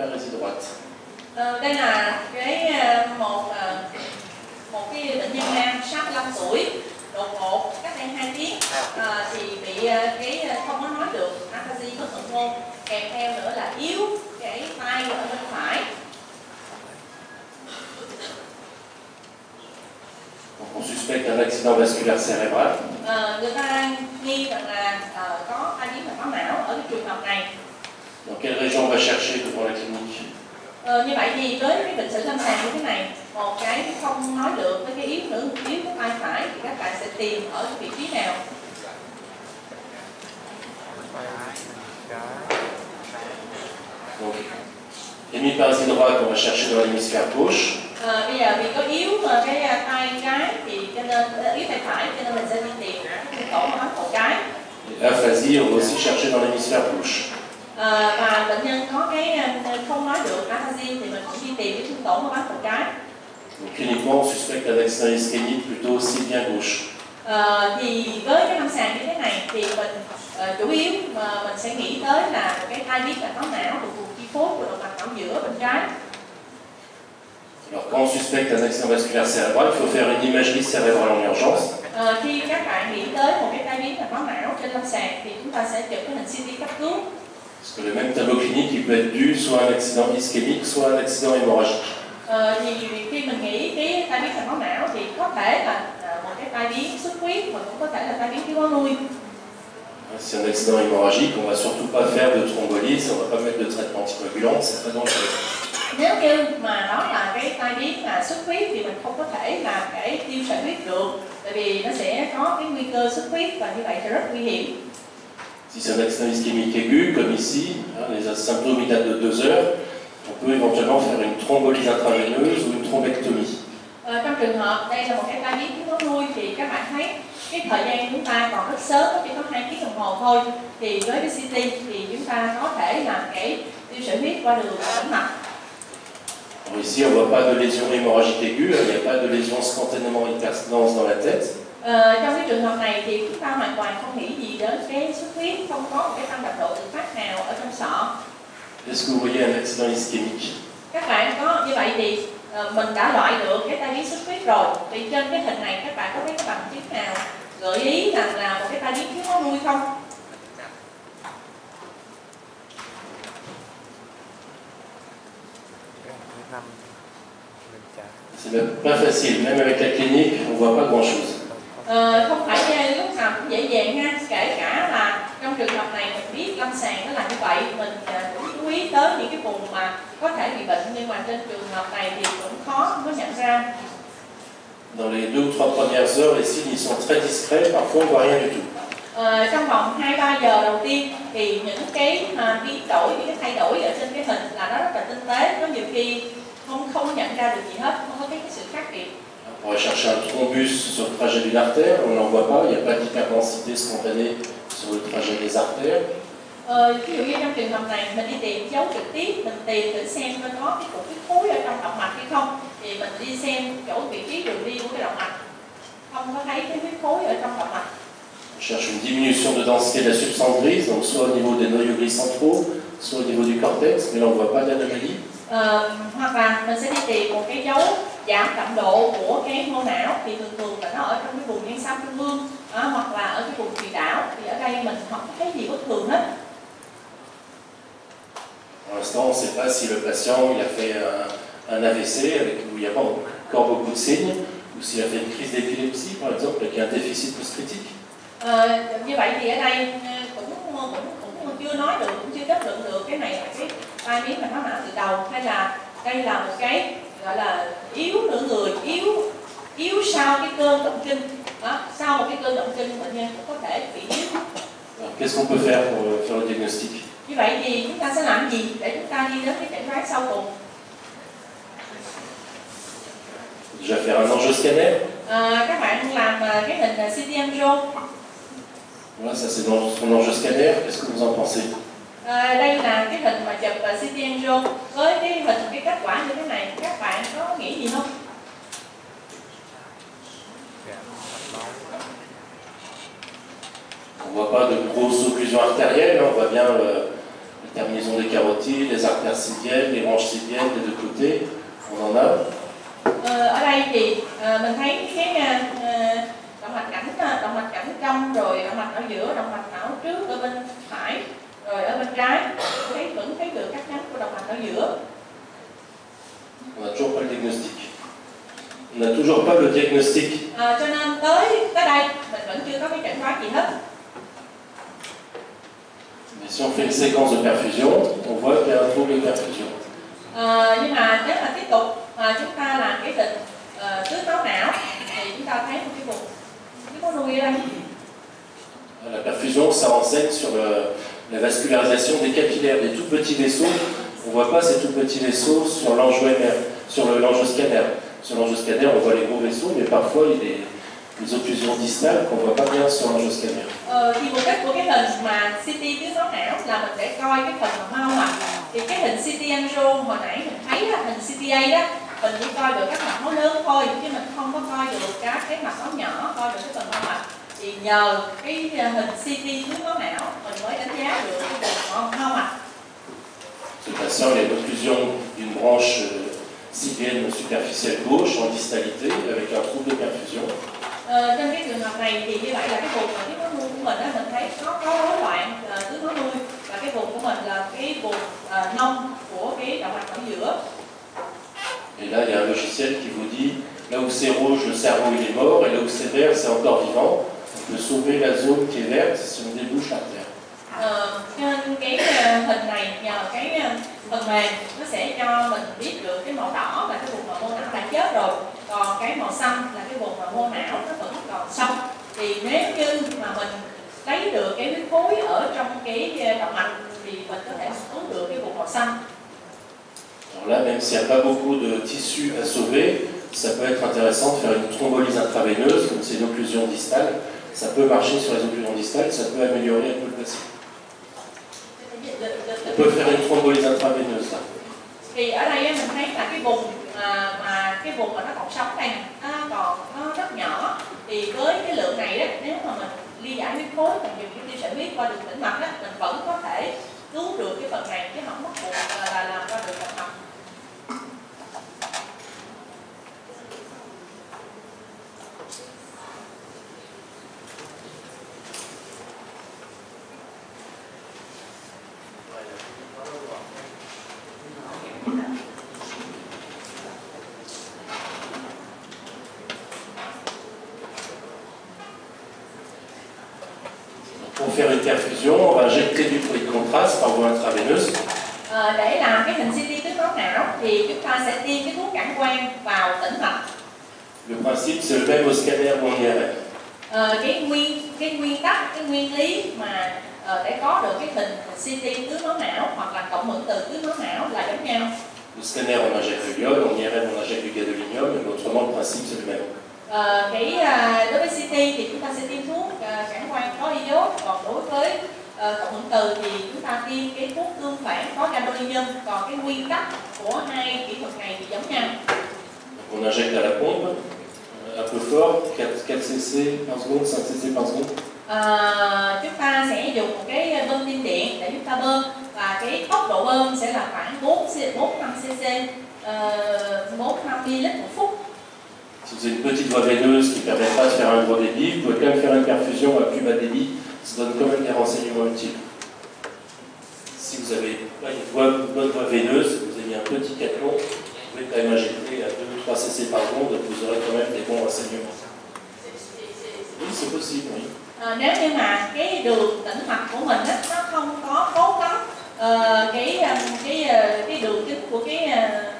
parésie droite. Đây là một cái bệnh nhân nam 65 tuổi, đột ngột cách đây 2 tiếng thì bị không có nói được, aphasia có thuận ngôn, kèm theo nữa là yếu cái tay ở bên phải. On suspecte un accident vasculaire cérébral. Người ta nghi rằng là có tai biến mạch máu não ở cái trường hợp này. Dans quelle région on va chercher devant la clinique? Như vậy thì với cái bệnh sử lâm sàng như thế này, một cái không nói được với cái yếu cái tay phải thì các bạn sẽ tìm ở cái vị trí nào? Donc, hémiparésie droite, on va chercher dans l'hémisphère gauche. Bây giờ vì có yếu cái tay trái thì cho nên yếu tay phải cho nên mình sẽ đi tìm tổ bắn cầu trái. L'aphasie, on va aussi chercher dans l'hémisphère gauche. Và bệnh nhân có cái không nói được aphasia thì mình cũng đi tìm cái xương tổn bắn cầu trái. Donc, cliniquement, on suspecte un accident ischémique plutôt sylvien gauche. Thì với cái lâm sàng như thế này thì mình chủ yếu mà mình sẽ nghĩ tới là một cái tai biến mạch máu não thuộc vùng chi phối của động mạch não giữa bên trái. Alors, quand on suspecte un accident vasculaire cérébral, il faut faire une imagerie cérébrale en urgence. Khi các bạn nghĩ tới một cái tai biến mạch máu não trên lâm sàng thì chúng ta sẽ chụp cái hình CT cấp cứu. Parce que le même tableau clinique, il peut être dû soit à un accident ischémique, soit à un accident hémorragique. Thì khi mình nghĩ cái tai biến mạch máu não thì có thể là một cái tai biến xuất huyết mà cũng có thể là tai biến thiếu máu nuôi. Si un accident hémorragique, on ne va surtout pas faire de thrombolyse, on ne va pas mettre de traitement anticoagulant, c'est très dangereux. Nếu như mà đó là cái tai biến mà xuất huyết thì mình không có thể làm để tiêu sợi huyết được, tại vì nó sẽ có cái nguy cơ xuất huyết và như vậy sẽ rất nguy hiểm. Si c'est un accident ischémique aigu, comme ici, les symptômes datent de 2 heures, on peut éventuellement faire une thrombolyse intraveineuse ou une thrombectomie. Trong trường hợp đây là một cái tai biến thiếu máu nuôi thì các bạn thấy cái thời gian chúng ta còn rất sớm, chỉ có 2 tiếng đồng hồ thôi, thì với cái CT thì chúng ta có thể làm cái tiêu sợi huyết qua đường tĩnh mạch. Ici, on ne voit pas de lésion hémorragique aiguë, il n'y a pas de lésion spontanément hyperdense dans la tête. Trong cái trường hợp này thì chúng ta hoàn toàn không nghĩ gì đến cái xuất huyết, không có một cái tăng đập độ tự phát nào ở trong sọ. Est-ce que vous voyez un accident ischémique? Các bạn có như vậy thì mình đã loại được cái tai biến xuất huyết rồi. Thì trên cái hình này các bạn có thấy cái bằng chứng nào gợi ý rằng là một cái tai biến thiếu máu nuôi không? C'est même pas facile, même avec la clinique, on ne voit pas grand-chose. Không phải lúc nào cũng dễ dàng ha, kể cả là trong trường hợp này mình biết lâm sàng nó là như vậy, mình cũng chú ý tới những cái vùng mà có thể bị bệnh, nhưng mà trên trường hợp này thì cũng khó không có nhận ra. Dans les 2 ou 3 premières heures, les signes ils sont très discrets, parfois on ne voit rien du tout. Trong vòng 2-3 giờ đầu tiên thì những cái biến đổi, những cái thay đổi ở trên cái hình là nó rất là tinh tế, có nhiều khi không nhận ra được gì hết, không có cái sự khác biệt. On va chercher un thrombus sur le trajet d'une artère, on n'en voit pas, il n'y a pas d'hyperdensité spontanée sur le trajet des artères. Ví dụ như trong trường hợp này mình đi tìm dấu trực tiếp, mình tìm thử xem nó có cái cục huyết khối ở trong động mạch hay không, thì mình đi xem chỗ vị trí đường đi của cái động mạch, không có thấy cái huyết khối ở trong động mạch. On cherche une diminution de densité de la substance grise, donc soit au niveau des noyaux gris centraux, soit au niveau du cortex, mais là on ne voit pas d'anomalie. Hoặc là mình sẽ đi tìm một cái dấu giảm đậm độ của cái mô não, thì thường là nó ở trong cái vùng nhân xăm trung ương, hoặc là ở cái vùng thùy đảo, thì ở đây mình không thấy gì bất thường hết. Pour l'instant, on ne sait pas si le patient il a fait un AVC où il n'y a pas encore beaucoup de signes, ou s'il a fait une crise d'épilepsie, par exemple, avec un déficit post-critique. Như vậy thì ở đây cũng chưa nói được, cũng chưa kết luận được cái này là cái tai biến mạch máu não từ đầu, hay là đây là một cái gọi là yếu nửa người, yếu sau cái cơn động kinh. Sau một cái cơn động kinh bệnh nhân cũng có thể bị yếu. Qu'est-ce qu'on peut faire pour faire le diagnostic? Như vậy thì chúng ta sẽ làm gì để chúng ta đi đến cái chẩn đoán sau cùng? Déjà faire un angioscanner. Các bạn làm cái hình CT angio. Voilà, ça c'est dans son angioscanner. Qu'est-ce que vous en pensez? Đây là cái hình mà chụp CT angio với cái hình cái kết quả như thế này, các bạn có nghĩ gì không? On ne voit pas de grosse occlusion artérielle, on voit bien les terminaisons des carotides, les artères sylviennes, les branches sylviennes des deux côtés, on en a. Ở đây thì mình thấy cái động mạch cảnh trong, rồi động mạch ở giữa, động mạch não trước ở bên phải, rồi ở bên trái vẫn thấy được các nhánh của động mạch ở giữa. On n'a toujours pas le diagnostic. On n'a toujours pas le diagnostic. Cho nên tới đây mình vẫn chưa có cái chẩn đoán gì hết. Mais si on fait une séquence de perfusion, on voit qu'il y a un trouble de perfusion. Nhưng mà nếu mà tiếp tục chúng ta làm cái định tưới máu não thì chúng ta thấy một cái có nuôi ở đây. La perfusion, ça renseigne sur la vascularisation des capillaires, des tout petits vaisseaux. On ne voit pas ces tout petits vaisseaux sur l'angioscanner. Sur l'angioscanner, on voit les gros vaisseaux, mais parfois il y a des occlusions distales qu'on ne voit pas bien sur l'angioscanner. Thì mục đích của cái hình mà CT tưới máu não là mình để coi cái phần mao mạch. Thì cái hình CT angio hồi nãy mình thấy là hình CTA đó, mình chỉ coi được các mạch máu lớn thôi, chứ mình không có coi được các cái mạch máu nhỏ, coi được cái phần mao mạch. Thì nhờ cái hình CT tưới máu não mình mới đánh giá được cái vùng mao mạch. Ce patient a une occlusion d'une branche sylvienne superficielle gauche en distalité avec un trouble de perfusion. Trong cái trường hợp này thì như vậy là cái vùng mà cái máu nuôi của mình mình thấy nó có rối loạn tưới máu nuôi, và cái vùng của mình là cái vùng nông của cái động mạch ở giữa. Et là, il y a un logiciel qui vous dit là où c'est rouge, le cerveau il est mort, et là où c'est vert, c'est encore vivant. On peut sauver la zone qui est verte si on débouche l'artère. Trên cái hình này nhờ cái phần mềm nó sẽ cho mình biết được cái màu đỏ là cái vùng mà mô não đã chết rồi, còn cái màu xanh là cái vùng mà mô não nó vẫn còn sống. Thì nếu như mà mình lấy được cái huyết khối ở trong cái động mạch thì mình có thể cứu được cái vùng màu xanh. Alors là, même s'il n'y a pas beaucoup de tissu à sauver, ça peut être intéressant de faire une thrombolyse intraveineuse, comme c'est une occlusion distale. Ça peut marcher sur les occlusions distales, ça peut améliorer un peu le patient. On peut faire une thrombolyse intraveineuse là. Thì ở đây mình thấy là cái vùng mà nó còn sống đây, nó rất nhỏ. Thì với cái lượng này đó, nếu mà mình ly giải huyết khối, mình dùng cái tia sợi huyết qua đường tĩnh mạch đó, mình vẫn có thể cứu được cái phần này chứ không bắt buộc là làm qua đường động mạch. Pour faire une perfusion, on va injecter du fluide contraste par voie intraveineuse. Để làm cái hình CT tưới máu não thì chúng ta sẽ tiêm cái thuốc cản quang vào tĩnh mạch. Le principe c'est le même au scanner ou en IRM. Cái nguyên tắc, cái nguyên lý mà để có được cái hình CT tưới máu não hoặc là cộng hưởng từ tưới máu não là giống nhau. Au scanner on injecte le iode, en IRM on injecte du gadolinium, mais autrement le principe c'est le même. Đối với CT thì chúng ta sẽ tiêm thuốc cản quang có iốt, còn đối với cộng hưởng từ thì chúng ta tiêm cái thuốc tương phản có gadolinium, còn cái nguyên tắc của hai kỹ thuật này thì giống nhau. On injecte à la pompe, un peu fort, 4 cc par seconde, 5 cc par seconde. Chúng ta sẽ dùng một cái bơm pin điện để chúng ta bơm, và cái tốc độ bơm sẽ là khoảng 4-5 cc, 4-5 ml một phút. Si vous avez une petite voie veineuse qui ne permet pas de faire un gros débit, vous pouvez quand même faire une perfusion à plus bas débit, ça donne quand même des renseignements utiles. Si vous avez pas une bonne voie veineuse, vous avez un petit cathlon, vous pouvez quand même injecter à 2-3 cc par seconde, vous aurez quand même des bons renseignements. Oui, c'est possible, oui. Nếu như mà cái đường tĩnh mạch của mình đó, nó không có tốt lắm, cái đường kính của cái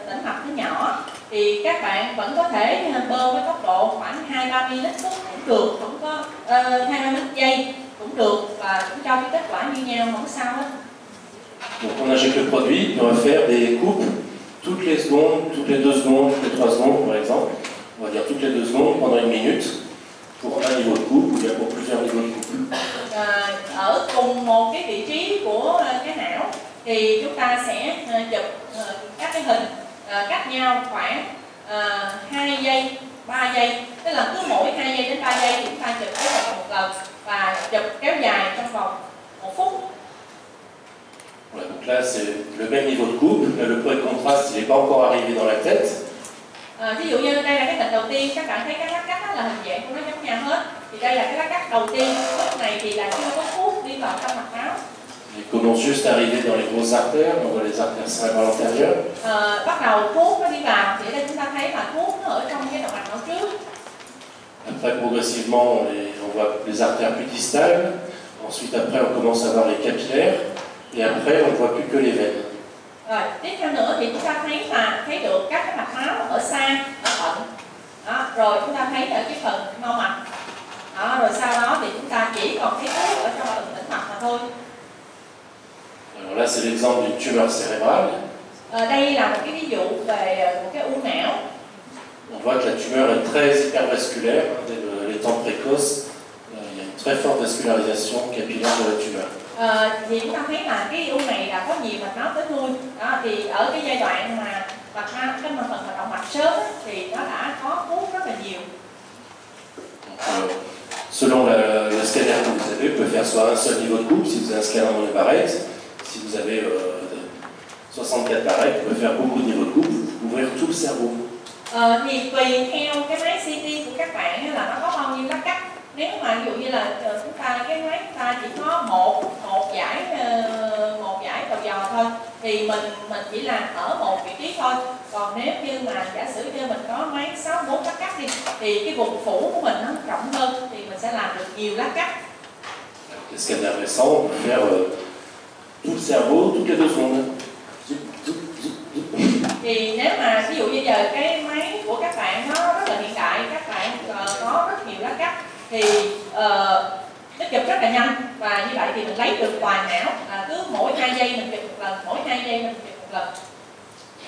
tĩnh mạch nó nhỏ, thì các bạn vẫn có thể bơm với tốc độ khoảng 2-3 ml phút cũng được, không có 2-3 ml giây cũng được, và cũng cho cái kết quả như nhau, không sao hết. Donc on injecte le produit, puis on va faire des coupes toutes les secondes, toutes les 2 secondes, toutes les 3 secondes par exemple. On va dire toutes les 2 secondes pendant 1 minute pour un niveau de coupe ou bien pour plusieurs niveaux de coupe. Ở cùng một cái vị trí của cái não thì chúng ta sẽ chụp các cái hình cách nhau khoảng 2 giây, 3 giây, tức là cứ mỗi 2 giây đến 3 giây thì chúng ta chụp cái một lần và chụp kéo dài trong vòng 1 phút. Voilà, donc là, c'est le même niveau de coupe. Là, le point de contraste, il n'est pas encore arrivé dans la tête. Ví dụ như đây là cái hình đầu tiên, các bạn thấy các lát cắt đó là hình dạng của nó giống nhau hết. Thì đây là cái lát cắt đầu tiên, lúc này thì là chưa có thuốc đi vào trong mạch máu. Il commence juste à arriver dans les grosses artères, on voit les artères cérébrales antérieures. Bắt đầu thuốc nó đi vào, thì ở đây chúng ta thấy là thuốc nó ở trong cái động mạch não trước. Après, progressivement, on voit les artères plus distales. Ensuite, après, on commence à voir les capillaires. Et après, on ne voit plus que les veines. Rồi, tiếp theo nữa thì chúng ta thấy được các cái mạch máu ở xa, ở thận. Đó, rồi chúng ta thấy ở cái phần mau mạch. Đó, rồi sau đó thì chúng ta chỉ còn thấy thuốc ở trong phần tĩnh mạch mà thôi. Alors là, c'est l'exemple d'une tumeur cérébrale. Đây là một cái ví dụ về một cái u não. On voit que la tumeur est très hypervasculaire. Dès les temps précoces, il y a une très forte vascularisation capillaire de la tumeur. Thì chúng ta thấy là cái u này là có nhiều mạch máu tới lui. Đó, thì ở cái giai đoạn mà cái phần hoạt động mạch sớm thì nó đã có thuốc rất là nhiều. Selon le scanner que vous avez, vous pouvez faire soit un seul niveau de coupe, si vous avez un scanner dans les barrettes. Si vous avez 64 barrettes, vous pouvez faire beaucoup de niveaux de coupe, ouvrir tout le cerveau. Thì tùy theo cái máy CT của các bạn là nó có bao nhiêu lát cắt. Nếu mà ví dụ như là chúng ta cái máy chúng ta chỉ có một giải đầu dò thôi, thì mình chỉ làm ở một vị trí thôi. Còn nếu như mà giả sử như mình có máy 64 lát cắt đi, thì cái vùng phủ của mình nó rộng hơn, thì mình sẽ làm được nhiều lát cắt. Les scanners récents, on peut faire tout le cerveau, toutes les 2 secondes. Thì nếu mà ví dụ như giờ cái máy của các bạn nó rất là hiện đại, các bạn có rất nhiều lát cắt, thì nó chụp rất là nhanh, và như vậy thì mình lấy được toàn não, cứ mỗi 2 giây mình chụp một lần, mỗi 2 giây mình chụp một lần.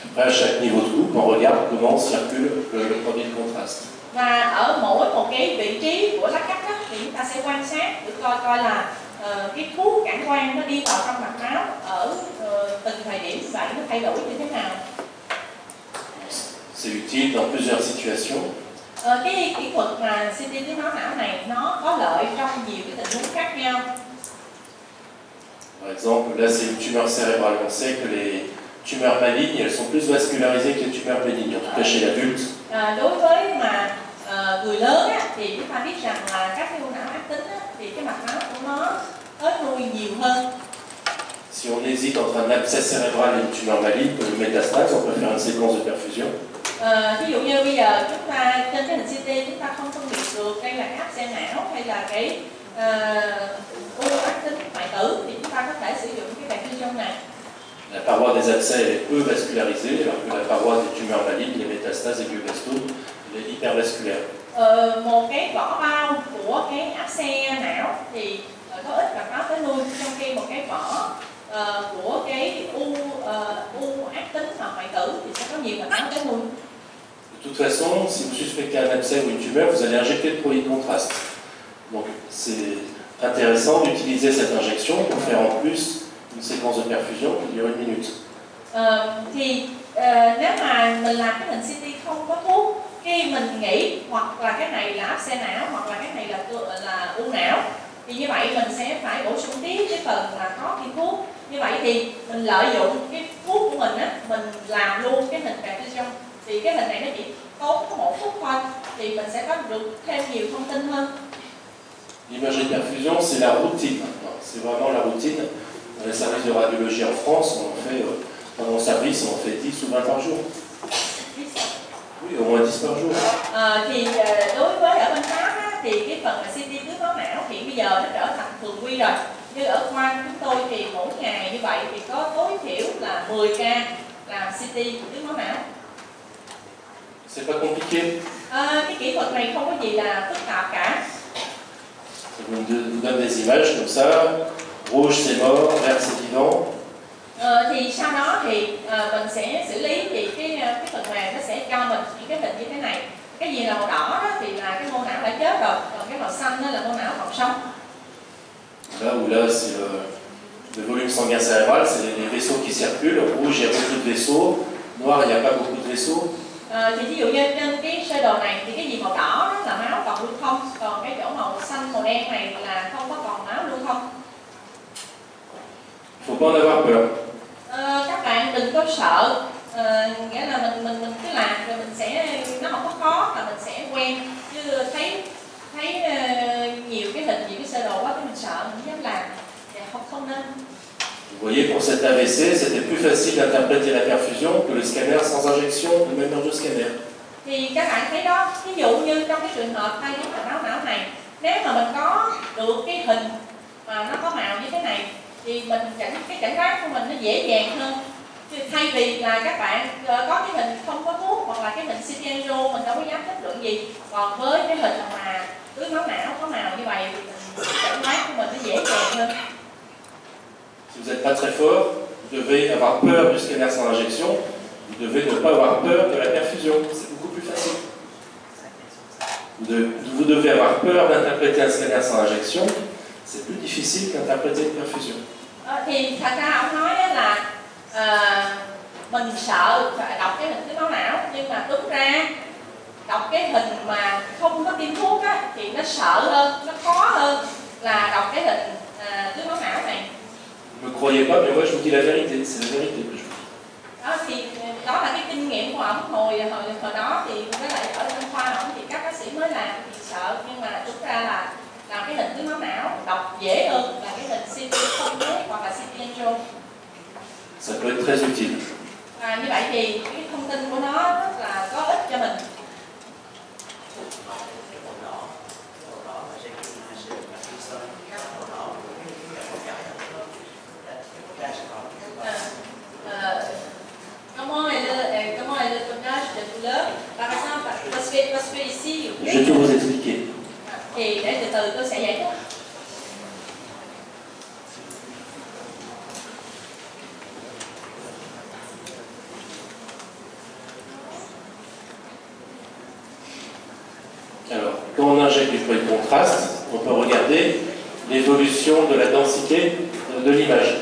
Après, à chaque niveau de coupe, on regarde comment circule le produit de contraste. Và ở mỗi một cái vị trí của lát cắt đó, thì chúng ta sẽ quan sát để coi là cái thuốc cản quang nó đi vào trong mạch máu ở từng thời điểm vậy nó thay đổi như thế nào. C'est utile dans plusieurs situations. Cái kỹ thuật mà CT tiếng nói não này nó có lợi trong nhiều cái tình huống khác nhau. Par exemple, là c'est une tumeur cérébrale. On sait que les tumeurs malignes, elles sont plus vascularisées que les tumeurs bénignes, en tout cas chez l'adulte. Đối với mà người lớn á, thì chúng ta biết rằng là các cái u não ác tính á, thì cái mạch máu của nó tới nuôi nhiều hơn. Si on hésite entre un abcès cérébral et une tumeur maligne, comme une métastase, on peut faire une séquence de perfusion. Ví dụ như bây giờ chúng ta trên cái hình CT chúng ta không phân biệt được đây là áp xe não hay là cái u ác tính hoại tử, thì chúng ta có thể sử dụng cái perfusion này. La paroi des abcès elle est peu vascularisée, alors que la paroi des tumeurs malignes, les métastases et glioblastome, elle est hypervasculaire. Một cái vỏ bao của cái áp xe não thì có ít mạch máu tới lui, trong khi một cái vỏ của cái u ác tính hoặc hoại tử thì sẽ có nhiều mạch máu tới lui. De toute façon, si vous suspectez un abcès ou une tumeur, vous allez injecter le produit de contraste. Donc c'est intéressant d'utiliser cette injection pour faire en plus une séquence de perfusion qui dure 1 minute. Nếu mà mình làm cái hình CT không có thuốc, khi mình nghĩ hoặc là cái này là áp xe não hoặc là cái này là u não, thì như vậy mình sẽ phải bổ sung tiếp cái phần là có viên thuốc. Như vậy thì mình lợi dụng cái thuốc của mình á, mình làm luôn cái hình perfusion. Thì cái hình này nó chỉ tốn có 1 phút thôi, thì mình sẽ có được thêm nhiều thông tin hơn. L'imagerie de perfusion, c'est la routine. C'est vraiment la routine. Dans les services de radiologie en France, on en fait, dans mon service, on en fait 10 ou 20 par jour. Oui, au moins 10 par jour. Thì đối với ở bên Pháp á, thì cái phần mà CT tứ máu não thì bây giờ nó trở thành thường quy rồi. Như ở khoa chúng tôi thì mỗi ngày như vậy thì có tối thiểu là 10 ca làm CT tứ máu não. C'est pas compliqué. Cái kỹ thuật này không có gì là phức tạp cả. Ça vous donne des images comme ça. Rouge c'est mort, vert c'est vivant. Thì sau đó thì mình sẽ xử lý thì cái phần mềm nó sẽ cho mình những cái hình như thế này. Cái gì là màu đỏ đó thì là cái mô não đã chết rồi, còn cái màu xanh đó là mô não còn sống. Là c'est le volume sanguin cérébral, c'est les vaisseaux qui circulent. Rouge, il y a beaucoup de vaisseaux. Noir, il n'y a pas beaucoup de vaisseaux. Thì ví dụ như trên cái sơ đồ này thì cái gì màu đỏ đó là máu còn lưu thông, còn cái chỗ màu xanh màu đen này là không có còn máu lưu thông. Il ne faut pas en avoir peur. Các bạn đừng có sợ, nghĩa là mình cứ làm rồi mình sẽ, nó không có khó là mình sẽ quen, chứ thấy nhiều cái hình, nhiều cái sơ đồ quá cái mình sợ, mình không dám làm, thì không nên. Vous voyez, pour cet AVC, c'était plus facile d'interpréter la perfusion que le scanner sans injection de même de scanner. Thì các bạn thấy đó, ví dụ như trong cái trường hợp thay biến mạch máu não này, nếu mà mình có được cái hình mà nó có màu như thế này, thì cái chẩn đoán của mình nó dễ dàng hơn. Thay vì là các bạn có cái hình không có thuốc hoặc là cái hình CT angio mình đâu có dám kết luận gì, còn với cái hình mà tưới máu não có màu như vậy thì chẩn đoán của mình nó dễ dàng hơn. Si vous n'êtes pas très fort, vous devez avoir peur du scanner sans injection, vous devez ne pas avoir peur de la perfusion, c'est beaucoup plus facile. Vous devez avoir peur d'interpréter un scanner sans injection, c'est plus difficile qu'interpréter une perfusion. Thì thật ra ông nói là mình sợ đọc cái hình tưới máu não, nhưng mà đúng ra đọc cái hình mà không có tiêm thuốc á, thì nó sợ hơn, nó khó hơn là đọc cái hình tưới máu não này. Ne me croyez pas, mais moi je vous dis la vérité, c'est la vérité que je vous dis. Đó thì đó là cái kinh nghiệm của ông hồi đó, thì với lại ở trong khoa ông thì các bác sĩ mới làm thì sợ, nhưng mà đúng ra là làm cái hình tưới máu não đọc dễ hơn là cái hình CT không đấy hoặc là CT angio. Ça peut être très utile. Như vậy thì cái thông tin của nó rất là có ích cho mình. Comment est le tonnage de douleur? Par exemple, parce que ici, Je vais tout vous expliquer. Thì để từ từ tôi sẽ giải thích. Alors, quand on injecte du fluide de contraste, on peut regarder l'évolution de la densité de l'image.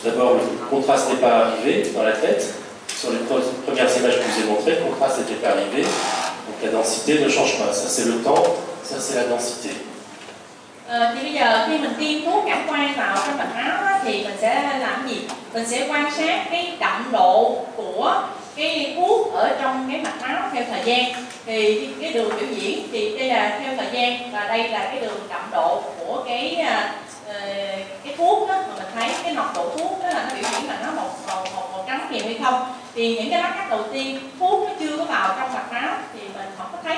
D'abord, le contraste n'est pas arrivé dans la tête. Sur les premières images que je vous ai montrées, le contraste n'était pas arrivé. Donc la densité ne change pas. Ça, c'est le temps. Ça, c'est la densité. Thì bây giờ khi mình tiêm thuốc cảm quang vào trong mạch máu á, thì mình sẽ làm gì? Mình sẽ quan sát cái đậm độ của cái thuốc ở trong cái mạch máu theo thời gian. Thì cái đường biểu diễn thì đây là theo thời gian, và đây là cái đường đậm độ của cái thuốc đó, mà mình thấy cái nồng độ thuốc đó là nó biểu diễn là nó màu trắng nhiều hay không. Thì những cái lát cắt đầu tiên thuốc nó chưa có vào trong mạch máu thì mình không có thấy.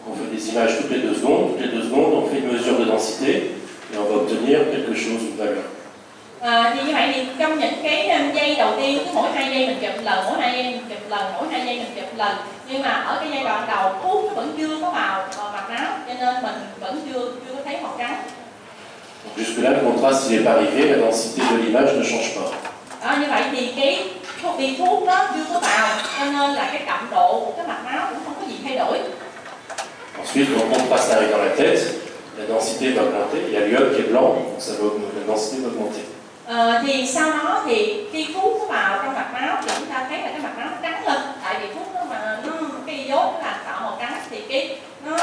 On fait des images toutes les 2 secondes. Toutes les 2 secondes, on fait une mesure de densité et on va obtenir quelque chose, une valeur. Thì như vậy thì trong những cái giây đầu tiên, cứ mỗi 2 giây mình chụp lần, mỗi 2 giây mình chụp lần, mỗi 2 giây mình chụp lần. Nhưng mà ở cái giai đoạn đầu thuốc nó vẫn chưa có vào mạch máu, cho nên mình vẫn chưa có thấy màu trắng. Donc jusque là, le contraste n'est pas arrivé, la densité de l'image ne change pas. Như vậy thì cái thuốc đó chưa có vào, cho nên là cái đậm độ của cái mạch máu cũng không có gì thay đổi. Ensuite, quand le contraste arrive dans la tête, la densité va augmenter. Il y a l'iode qui est blanc, donc ça va, la densité va augmenter. Thì sau đó thì khi thuốc nó vào trong mạch máu thì chúng ta thấy là cái mạch máu nó trắng lên, tại vì thuốc nó cái iốt nó làm tạo màu trắng, thì cái nó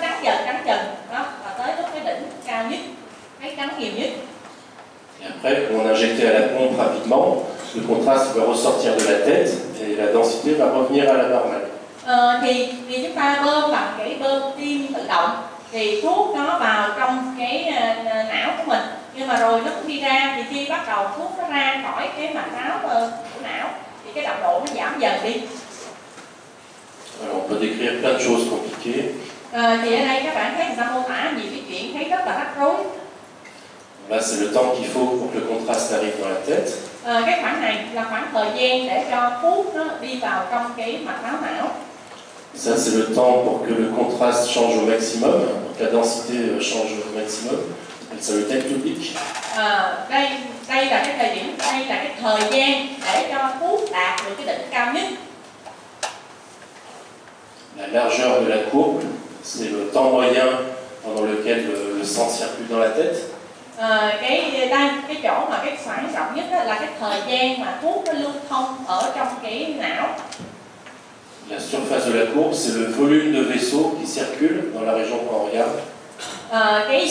trắng dần đó, và tới lúc cái đỉnh cao nhất, cái trắng nhiều nhất. Et après, quand on injectait à la pompe rapidement, le contraste va ressortir de la tête et la densité va revenir à la normale. Thì chúng ta bơm bằng cái bơm tim tự động, thì thuốc nó vào trong cái não của mình, nhưng mà rồi nó cũng đi ra, thì khi bắt đầu thuốc nó ra khỏi cái mạch máu của não thì cái đậm độ nó giảm dần đi. Alors, on peut décrire plein de choses compliquées. Thì ở đây các bạn thấy người ta mô tả nhiều cái chuyện thấy rất là rắc rối. Là, c'est le temps qu'il faut pour que le contraste arrive dans la tête. Cái khoảng này là khoảng thời gian để cho thuốc nó đi vào trong cái mạch máu não. Ça, c'est le temps pour que le contraste change au maximum, pour que la densité change au maximum. C'est le temps public. Đây là cái thời điểm, đây là cái thời gian để cho thuốc đạt được cái đỉnh cao nhất. La largeur de la courbe, c'est le temps moyen pendant lequel le sang circule dans la tête. Cái chỗ mà cái khoảng rộng nhất là cái thời gian mà thuốc nó lưu thông ở trong cái não. La surface de la courbe, c'est le volume de vaisseaux qui circulent dans la région qu'on regarde. Cái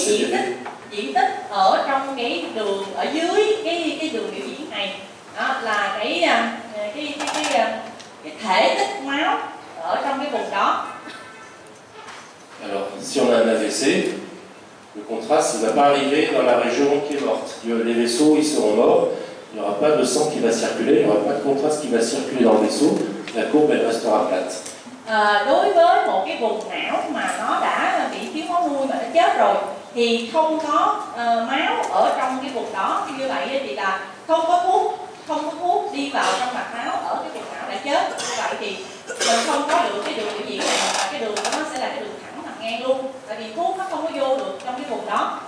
diện tích ở trong cái đường ở dưới cái đường biểu diễn này, đó là cái thể tích máu ở trong cái vùng đó. Alors, si on a un AVC, le contraste ne va pas arriver dans la région qui est morte. Les vaisseaux, ils seront morts, il n'y aura pas de sang qui va circuler, il n'y aura pas de contraste qui va circuler dans le vaisseau, la courbe, elle restera plate. Đối với một cái vùng não mà nó đã bị thiếu máu nuôi mà nó chết rồi thì không có máu ở trong cái vùng đó, như vậy thì là không có thuốc đi vào trong mạch máu ở cái vùng não đã chết. Như vậy thì mình không có được cái đường biểu diễn này, và cái đường đó nó sẽ là cái đường thẳng mặt ngang luôn, tại vì thuốc nó không có vô được trong cái vùng đó.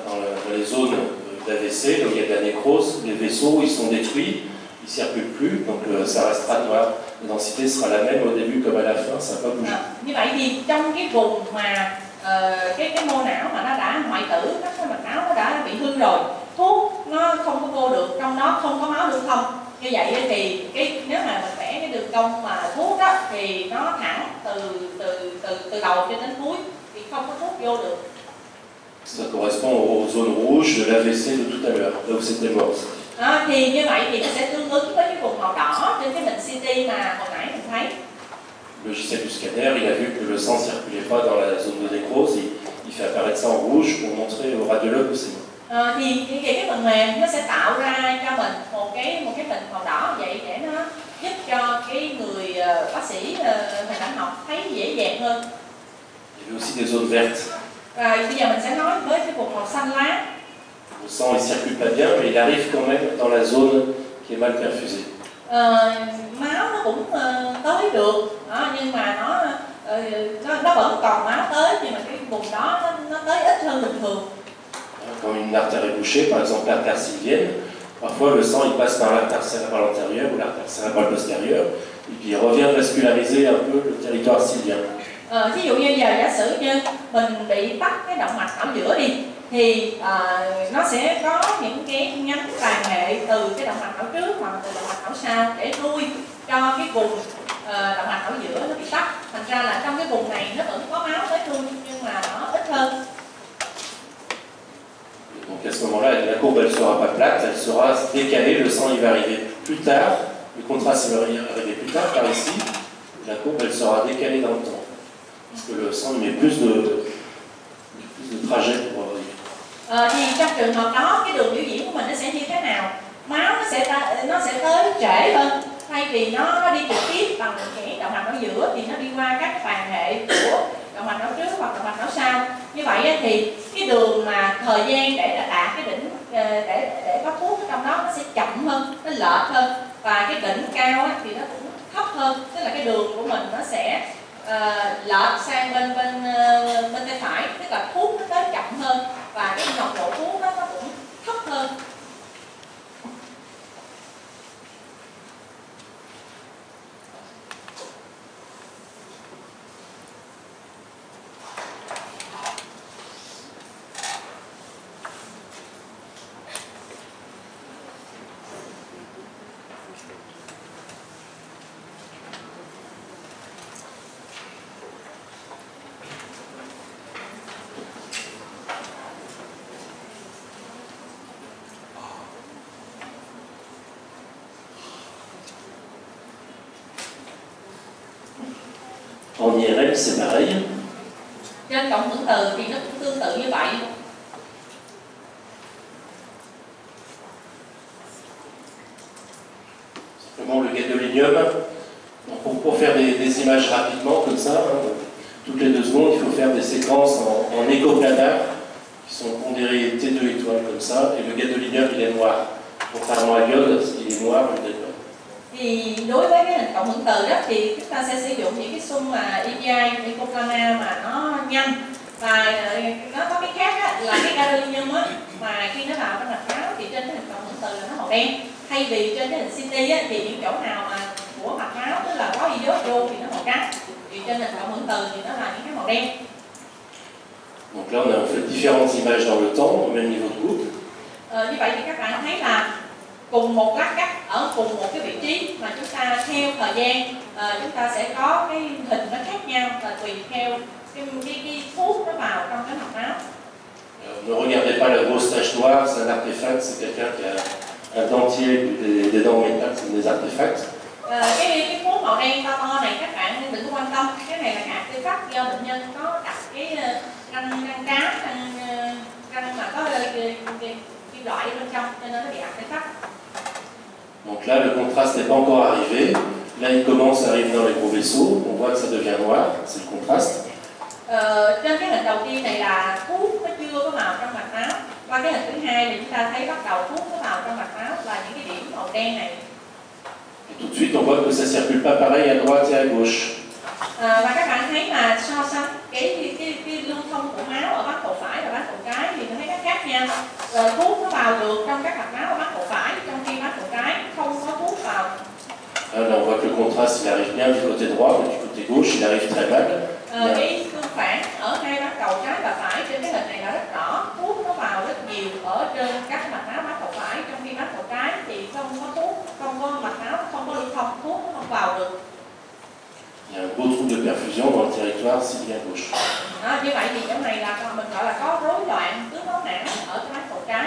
Dans les zones d'AVC, là où il y a de la nécrose, les vaisseaux ils sont détruits, ils ne circulent plus, donc ça restera noir. La densité sera la même au début comme à la fin, ça va pas bouger. Như vậy thì trong cái vùng mà cái mô não mà nó đã hoại tử, cái mạch máu nó đã bị hư rồi, thuốc nó không có vô được, trong đó không có máu lưu thông. Như vậy thì nếu mà mình vẽ cái đường cong mà thuốc đó thì nó thẳng từ đầu cho đến cuối, thì không có thuốc vô được. Ça correspond aux zones rouges de l'AVC de tout à l'heure, là où c'était mort. Thì như vậy thì nó sẽ tương ứng với cái vùng màu đỏ trên cái hình CT mà hồi nãy mình thấy. Le logiciel du scanner, il a vu que le sang ne circulait pas dans la zone de nécrose, il fait apparaître ça en rouge pour montrer au radiologue que c'est mort. Thì cái phần mềm nó sẽ tạo ra cho mình một cái hình màu đỏ vậy để nó giúp cho cái người bác sĩ hình ảnh học thấy dễ dàng hơn. Il y avait aussi des zones vertes. Rồi bây giờ mình sẽ nói với cái vùng màu xanh lá. Le sang il circule pas bien, mais il arrive quand même dans la zone qui est mal perfusée. Máu nó cũng tới được, nhưng mà nó vẫn còn máu tới, nhưng mà cái vùng đó nó tới ít hơn bình thường. Quand une artère est bouchée, par exemple l'artère sylvienne, parfois le sang il passe par l'artère cérébrale antérieure ou l'artère cérébrale postérieure, et puis il revient vasculariser un peu le territoire sylvien. Ví dụ như giờ giả sử như mình bị tắc cái động mạch ở giữa đi, thì nó sẽ có những cái nhánh tàn hệ từ cái động mạch ở trước hoặc từ động mạch ở sau để nuôi cho cái vùng động mạch ở giữa nó bị tắc. Thành ra là trong cái vùng này nó vẫn có máu tới nuôi nhưng mà nó ít hơn. Donc à ce moment-là, la courbe elle sera pas plate, elle sera décalée, le sang il va arriver plus tard, le contraste il va arriver plus tard par ici, la courbe elle sera décalée dans le temps. Parce que le sang il met plus de trajet pour arriver. Thì trong trường hợp đó cái đường biểu diễn của mình nó sẽ như thế nào? Máu nó sẽ tới trễ hơn, thay vì nó đi trực tiếp bằng cái động mạch ở giữa thì nó đi qua các tàn hệ của động mạch ở trước hoặc động mạch ở sau. Như vậy thì cái đường mà thời gian để đạt cái đỉnh để có thuốc ở trong đó nó sẽ chậm hơn, nó lệch hơn, và cái đỉnh cao thì nó cũng thấp hơn, tức là cái đường của mình nó sẽ lệch sang bên tay phải, tức là thuốc nó tới chậm hơn và cái nồng độ thuốc nó cũng thấp hơn. En IRM c'est pareil. Trên cộng hưởng từ thì nó cũng tương tự như vậy. Simplement le gadolinium, pour faire des images rapidement comme ça, toutes les 2 secondes, il faut faire des séquences en écoplanar qui sont pondérées T2 étoiles comme ça, et le gadolinium il est noir. Contrairement à l'iode, il est noir, il est noir. Thì đối với cái hình cộng hưởng từ đó thì chúng ta sẽ sử dụng những cái xung mà EPI, ecoplanar mà nó nhanh, và nó có cái khác á, là cái gadolinium á, mà khi nó vào trong mạch máu thì trên cái hình cộng hưởng từ là nó màu đen, thay vì trên cái hình CT á, thì những chỗ nào mà của mạch máu tức là có iốt vô thì nó màu trắng, thì trên hình cộng hưởng từ thì nó là những cái màu đen. Donc là on a fait différentes images dans le temps, au même niveau de coupe. Như vậy thì các bạn thấy là cùng một lát cắt ở cùng một cái vị trí mà chúng ta theo thời gian chúng ta sẽ có cái hình nó khác nhau, và tùy theo cái thuốc nó vào trong cái mạch máu. Ne regardez pas la grosse tache noire, c'est un artefact, c'est quelqu'un qui a un dentier, des dents en métal, c'est des artefacts. Cái thuốc màu đen to này các bạn đừng có quan tâm, cái này là cái artefact do bệnh nhân có đặt cái răng cá, răng mà có kim loại bên trong cho nên nó bị artefact. Donc là, le contraste n'est pas encore arrivé. Là, il commence à arriver dans les gros vaisseaux. On voit que ça devient noir, c'est le contraste. Trên cái hình đầu tiên này là thuốc nó chưa có vào trong mạch máu. Qua cái hình thứ hai thì chúng ta thấy bắt đầu thuốc nó vào trong mạch máu và những cái điểm màu đen này. Et tout de suite, on voit que ça ne circule pas pareil à droite et à gauche. Và các bạn thấy mà so sánh cái lưu thông của máu ở mắt cầu phải và mắt cầu trái thì thấy nó khác nhau. Thuốc nó vào được trong các mạch máu ở mắt cầu phải, trong khi mắt cầu trái không có thuốc vào. Là, on voit que le contraste, il arrive bien du côté droit, mais du côté gauche, il arrive très mal. Cái tương phản ở hai mắt cầu trái và phải trên cái hình này là rất rõ. Thuốc nó vào rất nhiều ở trên các mạch máu mắt cầu phải, trong khi mắt cầu trái thì không có thuốc, không có mạch máu, không có lưu thông, thuốc nó không vào được. Il y a un beau trou de perfusion dans le territoire silien gauche. Như vậy thì chỗ này là mình gọi là có rối loạn tứ máu não ở cái mắt cầu trái.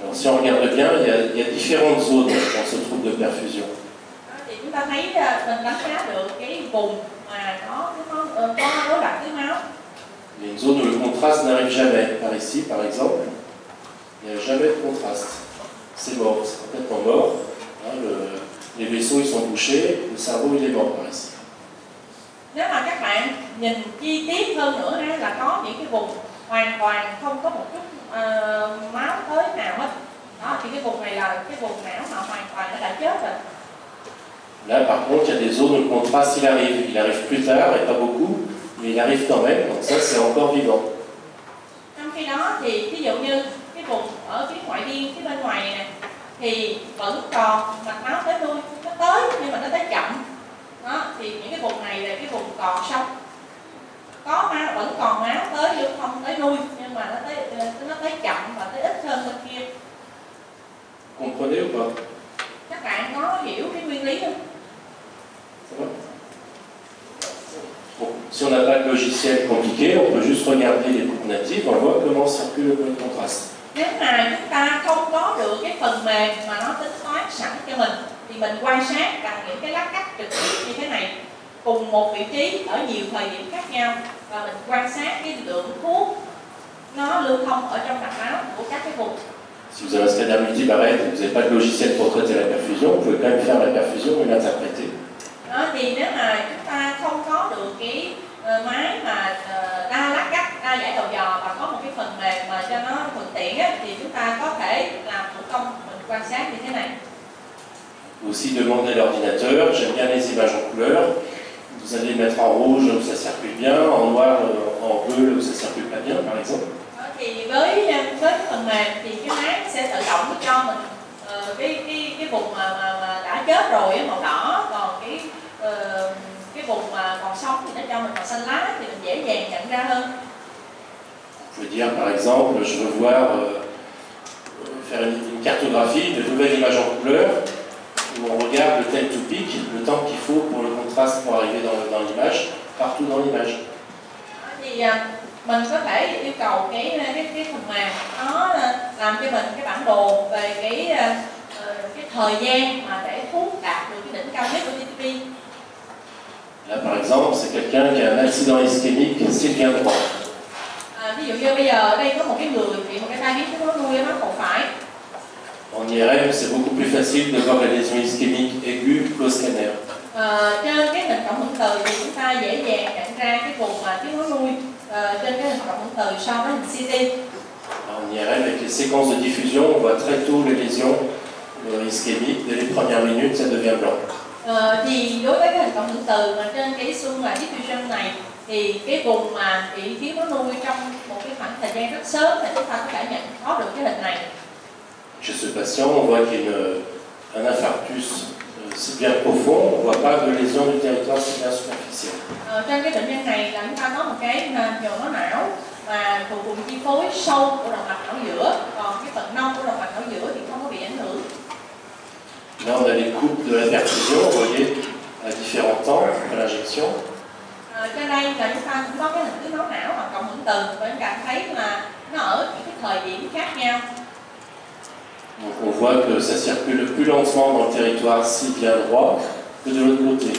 Alors, si on regarde bien, il y a différentes zones dans ce trou de perfusion. Thì chúng ta thấy mình đánh giá được cái vùng mà có rối loạn tứ máu. Il y a une zone où le contraste n'arrive jamais. Par ici, par exemple, il n'y a jamais de contraste. C'est mort, c'est complètement mort. Les vaisseaux ils sont bouchés, le cerveau il est mort par ici. Nếu mà các bạn nhìn chi tiết hơn nữa là có những cái vùng hoàn toàn không có một chút máu tới nào hết. Đó, thì cái vùng này là cái vùng não mà hoàn toàn nó đã chết rồi. Là par contre il y a des zones où le contraste il arrive plus tard et pas beaucoup, mais il arrive quand même, donc ça c'est encore vivant. Trong khi đó thì ví dụ như cái vùng ở phía ngoại biên, phía bên ngoài này nè, thì vẫn còn mạch máu tới lui, nó tới nhưng mà nó tới chậm. Đó, thì những cái vùng này là cái vùng còn sống, có máu, vẫn còn máu tới lưu thông tới lui nhưng mà nó tới chậm và tới ít hơn bên kia. Comprenez ou pas? Các bạn có hiểu cái nguyên lý không? Bon, si on n'a pas de logiciel compliqué, on peut juste regarder les boucles natives, on voit comment circule le contraste. Nếu mà chúng ta không có được cái phần mềm mà nó tính toán sẵn cho mình thì mình quan sát bằng những cái lát cắt trực tiếp như thế này cùng một vị trí ở nhiều thời điểm khác nhau và mình quan sát cái lượng thuốc nó lưu thông ở trong mạch máu của các cái vùng. Si vous avez un scanner multibarrette et que vous n'avez pas de logiciel pour traiter la perfusion, vous pouvez quand même faire la perfusion et l'interpréter. Đó, thì nếu mà chúng ta không có được cái máy mà đa lát cắt, đa giải đầu dò và có một cái phần mềm mà cho nó thuận tiện á, thì chúng ta có thể làm thủ công mình quan sát như thế này. Aussi demander à l'ordinateur, j'aime bien les images en couleur. Vous allez mettre en rouge où ça circule bien, en noir, en bleu où ça circule pas bien, par exemple. Thì với phần mềm thì cái máy sẽ tự động cho mình cái vùng mà đã chết rồi màu đỏ, còn cái vùng mà còn sống thì nó cho mình màu xanh lá thì mình dễ dàng nhận ra hơn. Je veux dire par exemple, je veux voir faire une cartographie, une nouvelle image en couleur où on regarde le time to peak, le temps qu'il faut pour le contraste pour arriver dans l'image, partout dans l'image. Thì mình có thể yêu cầu cái phần mềm nó làm cho mình cái bản đồ về cái thời gian mà để thuốc đạt được cái đỉnh cao nhất của TTP. Là par exemple, c'est quelqu'un qui a un accident ischémique silien droit. Ví dụ như bây giờ đây có một cái người bị một cái tai biến thiếu máu nuôi ở mắt cầu phải. En IRM, c'est beaucoup plus facile de voir la lésion ischémique aiguë qu'au scanner. Trên cái hình cộng hưởng từ thì chúng ta dễ dàng nhận ra cái vùng mà thiếu máu nuôi trên cái hình cộng hưởng từ so với hình CT. En IRM, avec les séquences de diffusion, on voit très tôt les lésions ischémiques. Dès les premières minutes, ça devient blanc. Thì đối với cái hình cộng hưởng từ mà trên cái xung là diffusion này thì cái vùng mà bị thiếu máu nuôi trong một cái khoảng thời gian rất sớm thì chúng ta có thể nhận có được cái hình này. Chez ce patient, on voit qu'il y a un infarctus silien profond, on ne voit pas de lésion du territoire silien superficiel. Trên cái bệnh nhân này là chúng ta có một cái nhồi máu não mà thuộc vùng chi phối sâu của động mạch não giữa, còn cái phần nông của động mạch não giữa thì không có bị ảnh hưởng. Là, on a les coupes de la perfusion, vous voyez, à différents temps à l'injection. Trên đây là chúng ta cũng có cái hình tứ máu não hoặc cộng hưởng từ, và em cảm thấy là nó ở những cái thời điểm khác nhau. Donc on voit que ça circule plus lentement dans le territoire sylvien droit que de l'autre côté.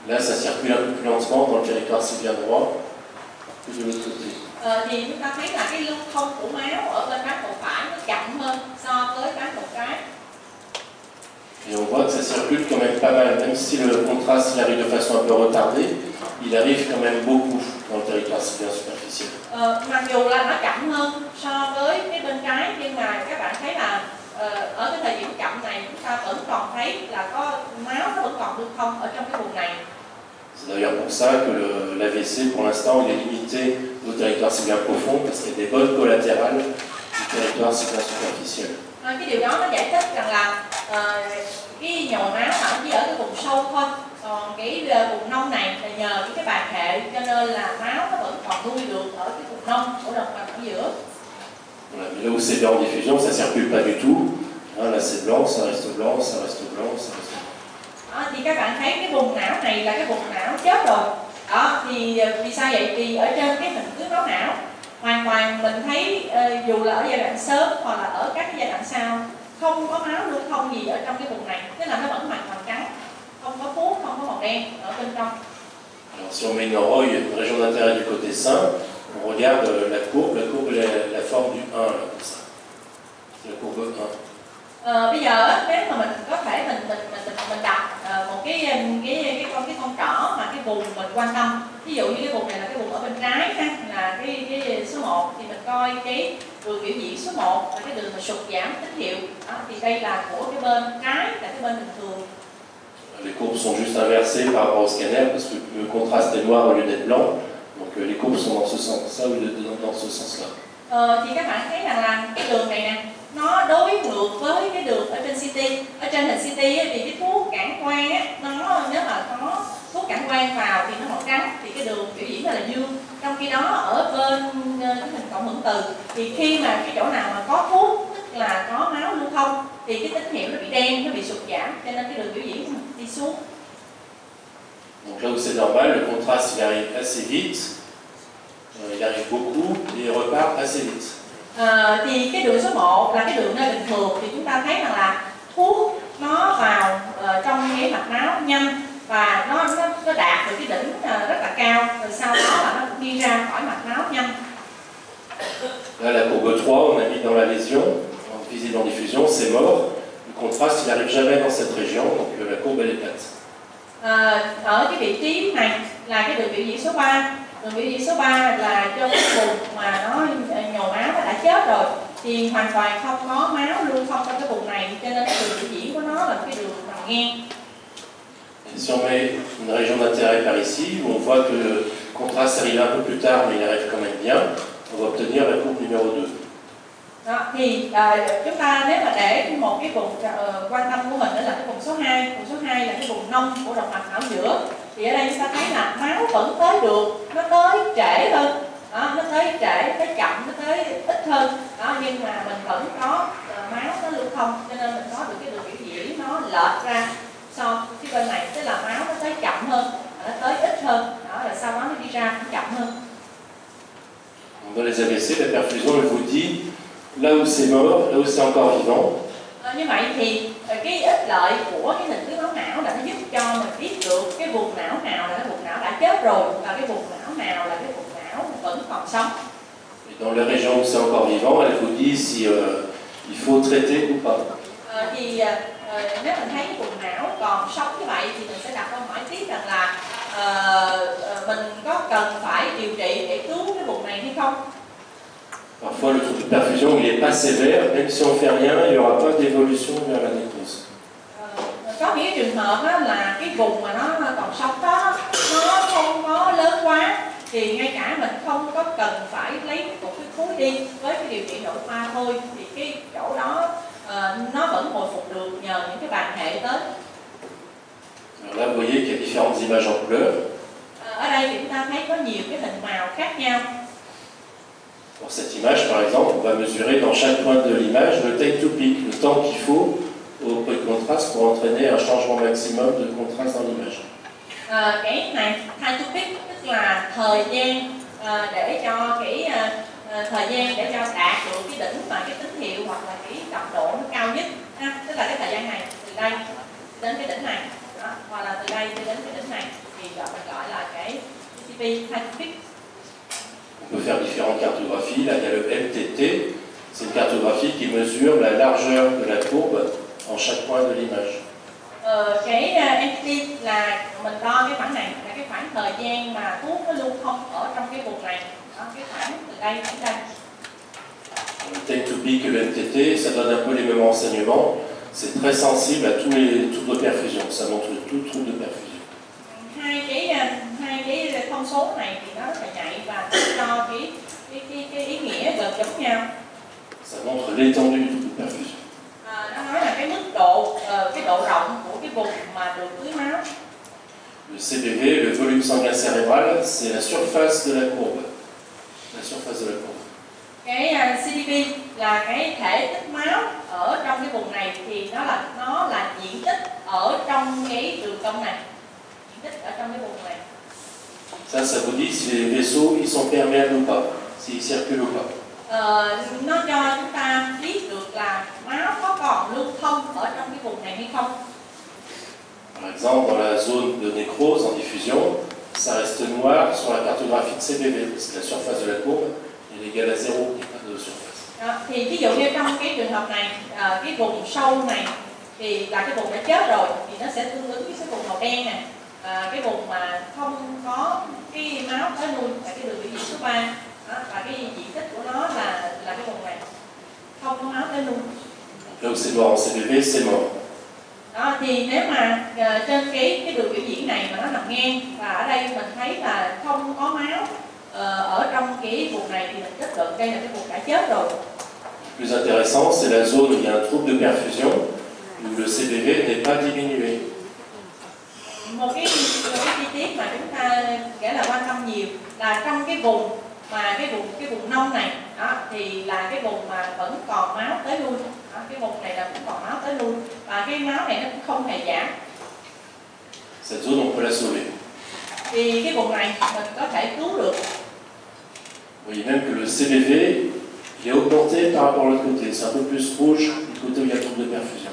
Là, ça circule un peu plus lentement dans le territoire sylvien droit que de l'autre côté. Thì chúng ta thấy là cái lưu thông của máu ở bên bán cầu phải nó chậm hơn so với bán cầu trái. Et on voit que ça circule quand même pas mal, même si le contraste il arrive de façon un peu retardée, il arrive quand même beaucoup dans le territoire sylvien superficiel. Mặc dù là nó chậm hơn so với cái bên trái, nhưng mà các bạn thấy là ở cái thời điểm chậm này chúng ta vẫn còn thấy là có máu nó vẫn còn lưu thông ở trong cái vùng này. C'est d'ailleurs pour ça que l'AVC, pour l'instant, il est limité au territoire sylvien profond, parce qu'il y a des bottes collatérales du territoire sylvien superficiel. Cái điều đó nó giải thích rằng là cái nhồi máu nó chỉ ở cái vùng sâu thôi, còn cái vùng nông này là nhờ cái bàn hệ, cho nên là máu nó vẫn còn nuôi được ở cái vùng nông của động mạch ở giữa. Voilà, mais là où c'est blanc en diffusion, ça ne circule pas du tout. Là c'est blanc, ça reste blanc, ça reste blanc, ça reste blanc. Thì các bạn thấy cái vùng não này là cái vùng não chết rồi. Đó, thì vì sao vậy? Vì ở trên cái hình tướng máu não hoàn toàn mình thấy dù là ở giai đoạn sớm hoặc là ở các cái giai đoạn sau không có máu lưu thông gì ở trong cái vùng này, tức là nó vẫn hoàn toàn trắng, không có thuốc, không có màu đen ở bên trong. Alors si on met une oroille, une région d'intérêt du côté sain, on regarde la courbe la forme du 1 là, comme ça. C'est la courbe 1. Bây giờ nếu mà mình có thể mình đặt một cái con trỏ mà cái vùng mình quan tâm, ví dụ như cái vùng này là cái vùng ở bên trái ha, là cái số 1, thì mình coi cái đường biểu diễn số 1 là cái đường mà sụt giảm tín hiệu. Đó, thì đây là của cái bên trái, là cái bên bình thường. Les courbes sont juste inversées par rapport au scanner parce que le contraste est noir au lieu d'être blanc. Donc les courbes sont dans ce sens-là ou dans ce sens-là. Thì các bạn thấy rằng là cái đường này nè, nó đối ngược với cái đường ở trên CT. Ở trên hình CT ấy, thì cái thuốc cản quang á, nó nếu mà có thuốc cản quang vào thì nó màu trắng, thì cái đường biểu diễn là dương. Trong khi đó ở bên cái hình cộng hưởng từ thì khi mà cái chỗ nào mà có thuốc, tức là có máu lưu thông, thì cái tín hiệu nó bị đen, nó bị sụt giảm, cho nên cái đường biểu diễn đi xuống. Donc là où c'est normal, le contraste il arrive assez vite, il arrive beaucoup et il repart assez vite. Thì cái đường số 1 là cái đường nơi bình thường, thì chúng ta thấy rằng là thuốc nó vào trong cái mạch máu nhanh và nó đạt được cái đỉnh rất là cao, rồi sau đó là nó cũng đi ra khỏi mạch máu nhanh. Là la courbe 3, on a mis dans la lésion, visible en diffusion, c'est mort. Le contraste il n'arrive jamais dans cette région, donc la courbe elle est plate. Ở cái vị trí này là cái đường biểu diễn số 3. Đường biểu diễn số 3 là cho cái vùng mà nó nhồi máu nó đã chết rồi, thì hoàn toàn không có máu lưu thông trong cái vùng này, cho nên cái đường biểu diễn của nó là cái đường nằm ngang. Si on met une région d'intérêt par ici, où on voit que le contraste arrive un peu plus tard, mais il arrive quand même bien, on va obtenir la courbe numéro 2. Đó, thì chúng ta nếu mà để một cái vùng quan tâm của mình đó là cái vùng số 2, vùng số 2 là cái vùng nông của động mạch não giữa, thì ở đây chúng ta thấy là máu vẫn tới được, nó tới trễ hơn, đó, nó tới trễ, tới chậm, nó tới ít hơn, đó, nhưng mà mình vẫn có máu nó lưu thông, cho nên mình có được cái đường biểu diễn nó lệch ra so cái bên này, tức là máu nó tới chậm hơn, nó tới ít hơn, đó, rồi sau đó nó đi ra cũng chậm hơn. Dans les AVC, la perfusion elle vous dit là où c'est mort, là où c'est encore vivant. Như vậy thì cái ích lợi của cái hình tướng máu não là nó giúp cho mình biết được cái vùng não nào là cái vùng não đã chết rồi và cái vùng não nào là cái vùng não vẫn còn sống. Et dans la région où c'est encore vivant, elle vous dit si il faut traiter ou pas. Thì nếu mình thấy cái vùng não còn sống như vậy thì mình sẽ đặt câu hỏi tiếp rằng là mình có cần phải điều trị để cứu cái vùng này hay không? Parfois, le trou de perfusion il n'est pas sévère, même si on fait rien, il n'y aura pas d'évolution vers la nécrose. Có những trường hợp đó là cái vùng mà nó còn sống đó nó không có lớn quá, thì ngay cả mình không có cần phải lấy một cái khối đi với cái điều trị nội khoa thôi, thì cái chỗ đó nó vẫn hồi phục được nhờ những cái bàn hệ tới. Alors là, vous voyez qu'il y a différentes images en couleur. Ở đây thì chúng ta thấy có nhiều cái hình màu khác nhau. Pour cette image, par exemple, on va mesurer dans chaque point de l'image le time to peak, le temps qu'il faut au point de contraste pour entraîner un changement maximum de contraste dans l'image. Cái này time to peak tức là thời gian để cho cái thời gian để cho đạt được cái đỉnh mà cái tín hiệu hoặc là cái đậm độ nó cao nhất ha. Tức là cái thời gian này từ đây đến cái đỉnh này đó, hoặc là từ đây đến cái đỉnh này thì mình gọi là cái TCP time to peak. On peut faire différentes cartographies. Là, il y a le MTT. C'est une cartographie qui mesure la largeur de la courbe en chaque point de l'image. Cái MTT là mình đo cái khoảng này là cái khoảng thời gian mà thuốc nó lưu thông ở trong cái vùng này. Đó, cái khoảng từ đây đến đây. Le time to peak et le MTT, ça donne un peu les mêmes renseignements. C'est très sensible à tous les troubles de perfusion. Ça montre tout trouble de perfusion. Hai cái thông số này thì nó rất là nhạy và cho cái ý nghĩa gần giống nhau. Ça montre l'étendue du trouble de perfusion. Nó nói là cái mức độ, cái độ rộng của cái vùng mà được tưới máu. Le CPV, le volume sanguin cérébral, c'est la surface de la courbe. La surface de la courbe. Cái CDP là cái thể tích máu ở trong cái vùng này thì nó là diện tích ở trong cái đường cong này, diện tích ở trong cái vùng này. Ça vous dit si les vaisseaux ils sont perméables ou pas, s'ils circulent ou pas. Nó cho chúng ta biết được là máu có còn lưu thông ở trong cái vùng này hay không. Par exemple, dans la zone de nécrose en diffusion, ça reste noir sur la cartographie de CPV, parce que la surface de la courbe est égale à 0, il n'y a pas de surface. Thì ví dụ như trong cái trường hợp này, cái vùng sâu này thì là cái vùng đã chết rồi thì nó sẽ tương ứng với cái vùng màu đen này. Cái vùng mà không có cái máu tới nuôi là cái đường biểu diễn số 3 và cái diện tích của nó là cái vùng này không có máu tới nuôi. Là où c'est noir en CPV, c'est mort. Đó, thì nếu mà trên cái đường biểu diễn này mà nó nằm ngang và ở đây mình thấy là không có máu ở trong cái vùng này thì mình kết luận đây là cái vùng đã chết rồi. Le plus intéressant, c'est la zone où il y a un trouble de perfusion, où le CPV n'est pas diminué. Một cái chi tiết mà chúng ta nghĩa là quan tâm nhiều là trong cái vùng mà cái vùng nông này đó, thì là cái vùng mà vẫn còn máu tới lui. Đó, cái vùng này là vẫn còn máu tới lui và cái máu này nó cũng không hề giảm. Cette zone, on peut la sauver. Thì cái vùng này mình có thể cứu được. Vous voyez même que le CPV il est augmenté par rapport à l'autre côté. C'est un peu plus rouge du côté où il y a trouble de perfusion.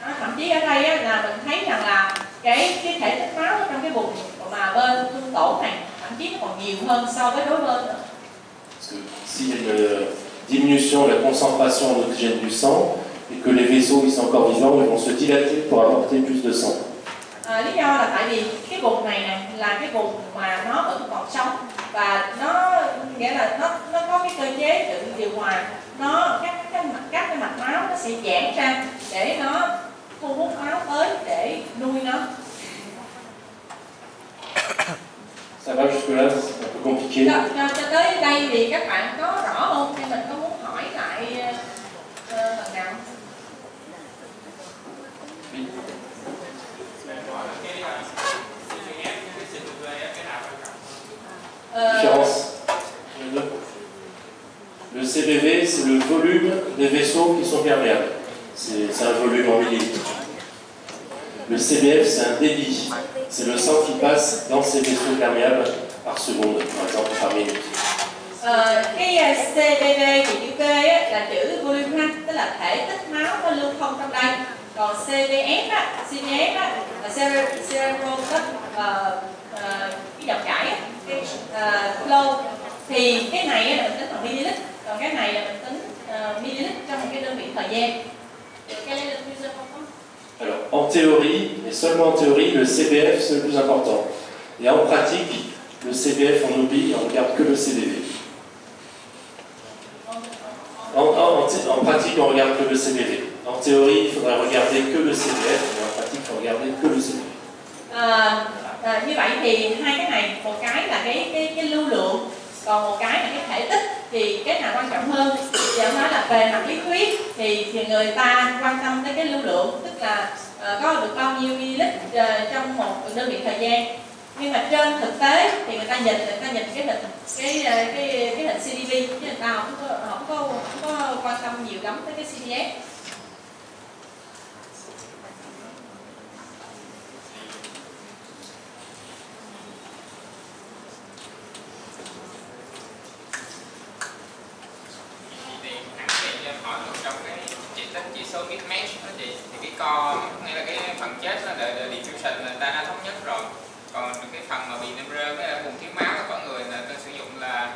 Đó, thậm chí ở đây á, là mình thấy rằng là cái thể tích máu ở trong cái vùng mà bên thương tổn này thậm chí nó còn nhiều hơn so với đối bên nữa. Parce que s'il y a une diminution de la concentration en oxygène du sang et que les vaisseaux ils sont encore vivants, ils vont se dilater pour apporter plus de sang. Lý do là tại vì cái vùng này là cái vùng mà nó vẫn còn sống và nó nghĩa là nó có cái cơ chế tự điều hòa, nó các cái mạch máu nó sẽ giãn ra để nó thu hút máu tới để nuôi nó. Ça va jusque-là, c'est un peu compliqué. Cho tới đây thì các bạn có rõ không? Hay mình có muốn hỏi lại phần nào? Différence. Le CPV, c'est le volume des vaisseaux qui sont perméables. C'est un volume en millilitres. Le CBF, c'est un débit. C'est le sang qui passe dans ces vaisseaux perméables par seconde, par exemple par minute. Cái CBV thì chữ V là chữ volume ha, tức là thể tích máu nó lưu thông trong đây. Còn CBF là cerebral cái dòng chảy cái flow thì cái này là mình tính bằng ml, còn cái này là mình tính ml trong một cái đơn vị thời gian. Alors, en théorie, et seulement en théorie, le CBF c'est le plus important. Et en pratique, le CBF on oublie, on regarde que le CBV. En pratique, on regarde que le CBV. En théorie, il faudrait regarder que le CBF, mais en pratique, il faut regarder que le CBV. Như vậy thì hai cái này, một cái là cái lưu lượng, còn một cái là cái thể tích, thì cái nào quan trọng hơn? Thì ông nói là về mặt lý thuyết thì người ta quan tâm tới cái lưu lượng, tức là có được bao nhiêu ml trong một đơn vị thời gian. Nhưng mà trên thực tế thì người ta nhìn cái hình CDV chứ người ta không có quan tâm nhiều lắm tới cái CDF. số mismatch đó chị, thì cái co nghĩa là cái phần chết là diffusion là ta đã thống nhất rồi, còn cái phần mà bị nêm rơ cái là vùng thiếu máu có người là ta sử dụng là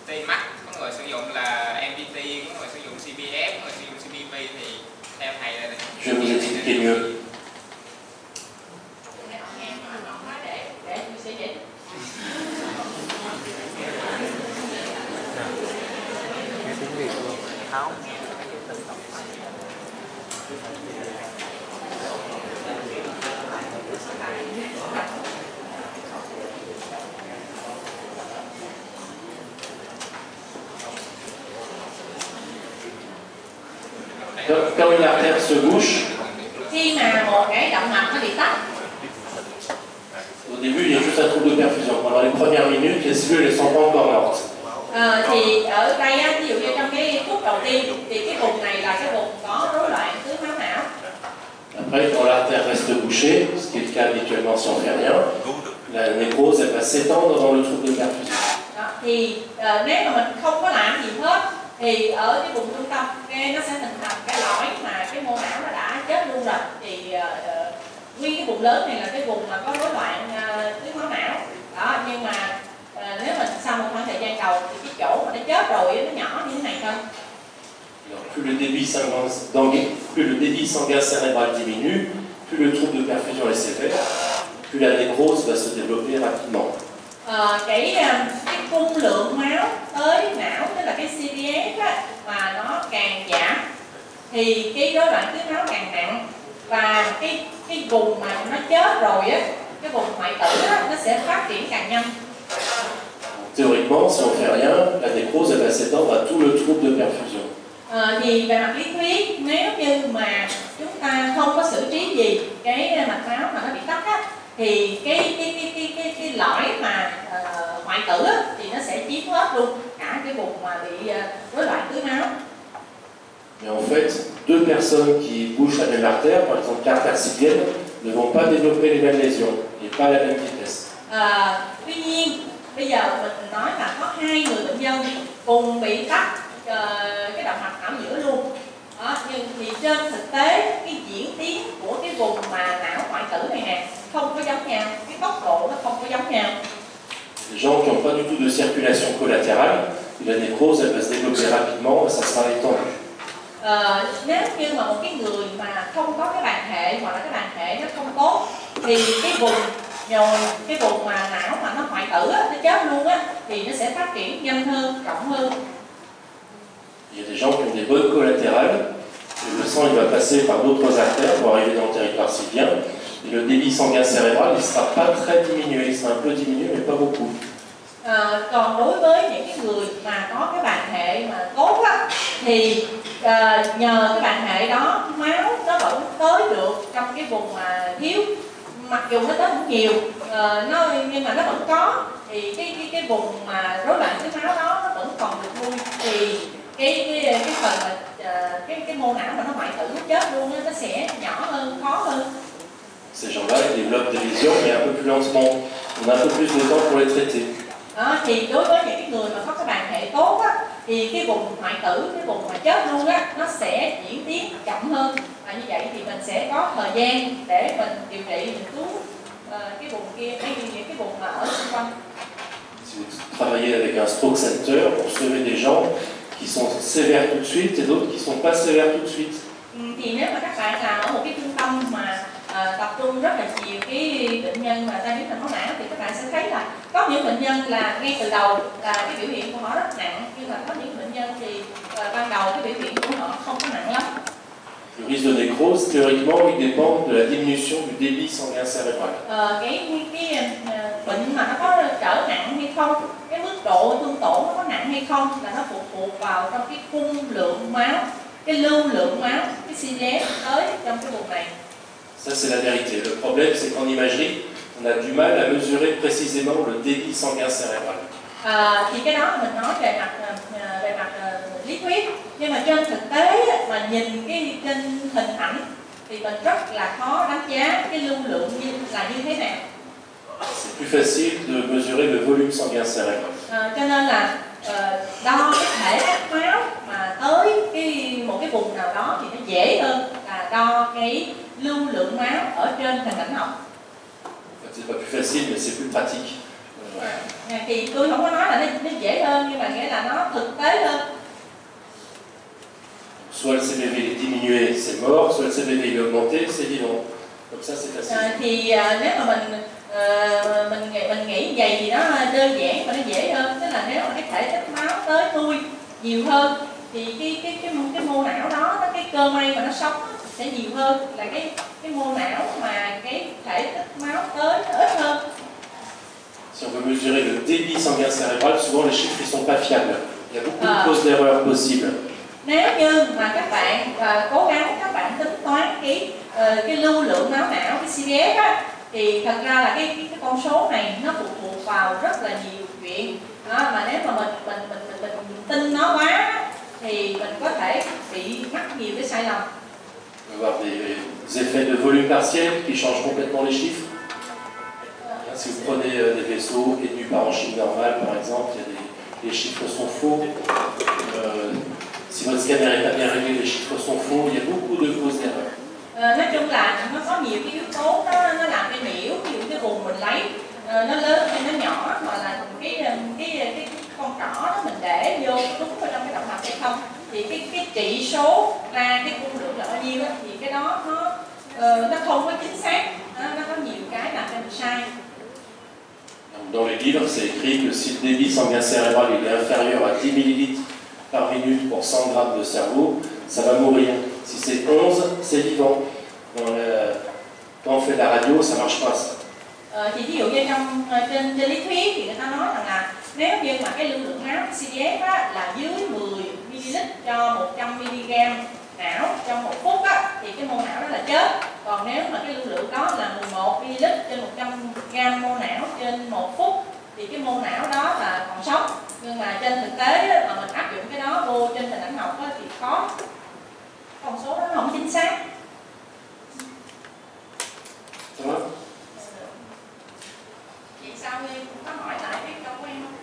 Tmax, có người sử dụng là MDT, có người sử dụng CBF, có người sử dụng CBP, thì theo thầy là Je vais vous expliquer mieux. Để tôi sẽ giải. Nghe tiếng Việt luôn, tháo. Quand une artère se bouche, Khi mà một cái động mạch nó bị tắc, au début il y a juste un trouble de perfusion. Pendant les premières minutes, les cellules ne sont pas encore mortes. thì ở đây á, ví dụ như trong cái phút đầu tiên thì cái vùng này là cái vùng có rối loạn tưới máu não. Après, quand l'artère reste bouchée, ce qui est le cas habituellement si on ne fait rien, la nécrose elle va s'étendre dans le trouble de perfusion. Đó, thì nếu mà mình không có làm gì hết thì ở cái vùng trung tâm nó sẽ hình thành cái lõi mà cái mô não nó đã chết luôn rồi, thì nguyên cái vùng lớn này là cái vùng mà có rối loạn tưới máu não đó. Nhưng mà nếu mình sau một khoảng thời gian đầu thì cái chỗ mà nó chết rồi nó nhỏ như thế này thôi. Alors, plus le débit sanguin cérébral diminue, plus le trouble de perfusion est sévère, plus la nécrose va se développer rapidement. Cái cung lượng máu tới não, tức là cái CDF á, mà nó càng giảm thì cái rối loạn tưới máu càng nặng, và cái vùng mà nó chết rồi á, cái vùng hoại tử á, nó sẽ phát triển càng nhanh. Théoriquement, si on ne fait rien, la nécrose elle va s'étendre à tout le trouble de perfusion. Thì về mặt lý thuyết, nếu như mà chúng ta không có xử trí gì cái mạch máu mà nó bị tắc á, thì cái lõi mà hoại tử á, thì nó sẽ chiếm hết luôn cả cái vùng mà bị rối loạn tưới máu. Mais en fait, deux personnes qui bouchent la même artère, par exemple l'artère civienne, ne vont pas développer les mêmes lésions et pas à la même vitesse. Tuy nhiên, bây giờ mình nói là có hai người bệnh nhân cùng bị tắc cái động mạch não giữa luôn. Đó, nhưng thì trên thực tế cái diễn tiến của cái vùng mà não hoại tử này nè không có giống nhau, cái tốc độ nó không có giống nhau. Les gens qui n'ont pas du tout de circulation collatérale, la nécrose elle va se développer rapidement et ça sera étendu. Nếu như mà một cái người mà không có cái bàn hệ hoặc là cái bàn hệ nó không tốt thì cái vùng nhồi, cái vùng mà não mà nó hoại tử á, nó chết luôn á, thì nó sẽ phát triển nhanh hơn, rộng hơn. Il y a des gens qui ont des bonnes collatérales, et le sang il va passer par d'autres artères pour arriver dans le territoire sylvien, et le débit sanguin cérébral il ne sera pas très diminué, il sera un peu diminué mais pas beaucoup. Còn đối với những cái người mà có cái bàn hệ mà tốt á, thì nhờ cái bàn hệ đó máu nó vẫn tới được trong cái vùng mà thiếu, mặc dù nó tới không nhiều, nhưng mà nó vẫn có, thì cái vùng mà rối loạn tưới máu đó nó vẫn còn được nuôi, thì cái phần mà cái mô não mà nó hoại tử nó chết luôn á, nó sẽ nhỏ hơn, khó hơn. Ces gens-là ils développent des lésions mais un peu plus lentement, on a un peu plus de temps pour les traiter. Đó, thì đối với những cái người mà có cái bàn hệ tốt á, thì cái vùng hoại tử, cái vùng mà chết luôn á, nó sẽ diễn tiến chậm hơn, và như vậy thì mình sẽ có thời gian để mình điều trị, mình cứu cái vùng kia, những cái vùng mà ở xung quanh. Si vous travaillez avec un stroke center, vous sauvez des gens qui sont sévères tout de suite et d'autres qui ne sont pas sévères tout de suite. Thì nếu mà các bạn làm ở một cái trung tâm mà tập trung rất là nhiều cái bệnh nhân mà tai biến mạch máu não, thì các bạn sẽ thấy là có những bệnh nhân là ngay từ đầu là cái biểu hiện của họ rất nặng, nhưng mà có những bệnh nhân thì ban đầu cái biểu hiện của họ không có nặng lắm. Le risque de nécrose, théoriquement, il dépend de la diminution du débit sanguin cérébral. Cái bệnh mà nó có trở nặng hay không, cái mức độ thương tổn nó có nặng hay không là nó phụ thuộc vào trong cái cung lượng máu, cái lưu lượng máu, cái CDF tới trong cái vùng này. Ça, c'est la vérité. Le problème, c'est qu'en imagerie, on a du mal à mesurer précisément le débit sanguin cérébral. Thì cái đó mình nói về mặt lý thuyết, nhưng mà trên thực tế mà nhìn cái trên hình ảnh thì mình rất là khó đánh giá cái lưu lượng như thế nào. C'est plus facile de mesurer le volume sanguin cérébral. Cho nên là đo cái thể máu mà tới một cái vùng nào đó thì nó dễ hơn là đo cái lưu lượng máu ở trên hình ảnh học. C'est pas plus facile, mais c'est plus pratique. Thì tôi không có nói là nó dễ hơn, nhưng mà nghĩa là nó thực tế hơn. Soit le CVV est diminué, c'est mort, soit le CVV est augmenté, c'est vivant. Comme ça, c'est facile. Thì nếu mà mình nghĩ vậy thì nó đơn giản và nó dễ hơn. Tức là nếu mà cái thể tích máu tới nuôi nhiều hơn thì cái mô não đó, cái cơ may mà nó sống sẽ nhiều hơn là cái mô não mà cái thể tích máu tới nó ít hơn. Si on veut mesurer le débit sanguin cérébral, souvent les chiffres ne sont pas fiables. Il y a beaucoup de causes d'erreur possibles. Nếu như mà các bạn cố gắng các bạn tính toán cái lưu lượng máu não, cái CPF á, thì thật ra là cái con số này nó phụ thuộc vào rất là nhiều chuyện. Đó, mà nếu mà mình tin nó quá thì mình có thể bị mắc nhiều cái sai lầm. On va avoir des effets de volume partiel qui changent complètement les chiffres. Si vous prenez des vaisseaux étenus par en chiffre normal, par exemple, les chiffres sont faux. Si votre scanner n'est pas bien réglé, les chiffres sont faux. Il y a beaucoup de causes d'erreur. Nói chung là nó có nhiều cái yếu tố nó làm cái nhiễu, ví dụ cái vùng mình lấy nó lớn hay nó nhỏ, hoặc là cái con trỏ đó mình để vô đúng vào trong cái động mạch hay không, thì cái trị số ra cái cung lượng là bao nhiêu đó, thì cái đó nó không có chính xác, nó có nhiều cái làm cho mình sai. Dans les livres, c'est écrit que si le débit sanguin cérébral est inférieur à 10 ml par minute pour 100 grammes de cerveau, ça va mourir. Si c'est 11, c'est vivant. Quand on fait de la radio, ça ne marche pas. Thì ví dụ như trên lý thuyết thì người ta nói rằng là nếu như mà cái lưu lượng máu CPF là dưới 10 ml cho 100 mg não trong 1 phút á, thì cái mô não đó là chết. Còn nếu mà cái lưu lượng đó là 11 ml trên 100 g mô não trên 1 phút thì cái mô não đó là còn sống. Nhưng mà trên thực tế á, mà mình áp dụng cái đó vô trên hình ảnh học á, thì có con số đó nó không chính xác. Vậy sao em có hỏi lại cái câu của em không?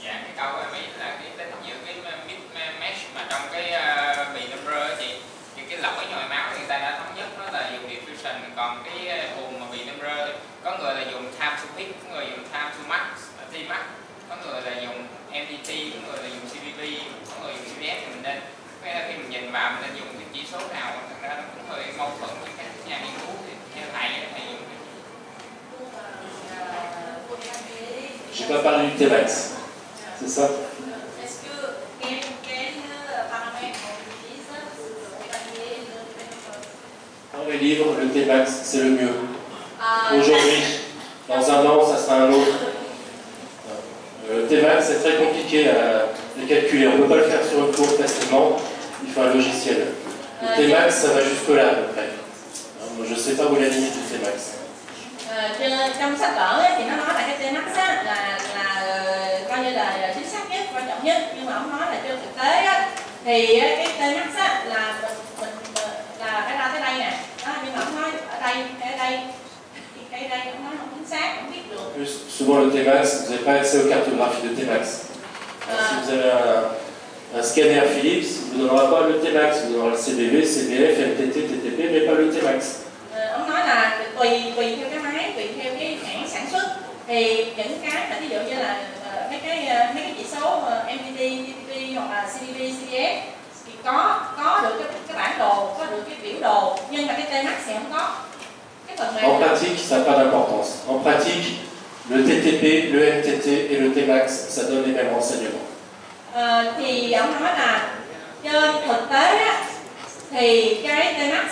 Dạ, cái câu em nghĩ là cái tính giữa cái mismatch mà trong cái bị number thì cái lỗi nhồi máu thì người ta đã thống nhất nó là dùng diffusion, còn cái vùng mà bị number có người là dùng time to peak, có người dùng time to max, Tmax, có người là dùng MDT, có người là dùng CVV, có người dùng CVS, thì mình nên khi mình nhìn vào mình nên dùng cái chỉ số nào, thật ra nó cũng hơi mâu thuẫn với các nhà nghiên cứu. Thì theo thầy dùng Je n'ai pas parlé du Tmax, c'est ça? Est-ce que quel paramètre on utilise pour évaluer le Tmax? Dans les livres, le Tmax, c'est le mieux. Aujourd'hui, dans un an, ça sera un autre. Le Tmax, c'est très compliqué à calculer. On ne peut pas le faire sur une courbe facilement. Il faut un logiciel. Le Tmax, ça va jusque là à peu près. Je ne sais pas où est la limite du Tmax. Trong sách vở thì nó nói là cái Tmax là coi như là chính xác nhất, quan trọng nhất, nhưng mà ông nói là trên thực tế á, thì cái Tmax là mình là phải ra tới đây nè, đó, nhưng mà ông nói ở đây thì cái đây ông nói không chính xác, không biết được. Souvent le Tmax, vous n'avez pas accès aux cartographies de Tmax. Si vous avez un scanner Philips, il ne vous donnera pas le Tmax, il vous donnera le CBV, CBF, MTT, TTP, mais pas le Tmax. Ông nói là tùy theo cái máy, tùy theo cái hãng sản xuất, thì những cái mà ví dụ như là mấy cái chỉ số MDT, TTP hoặc là CVV, CVS thì có được cái bản đồ, có được cái biểu đồ, nhưng mà cái Tmax thì không có. Cái phần En pratique, ça n'a pas d'importance. En pratique, le TTP, le MTT et le Tmax, ça donne les mêmes renseignements. Thì ông nói là trên thực tế á, thì cái Tmax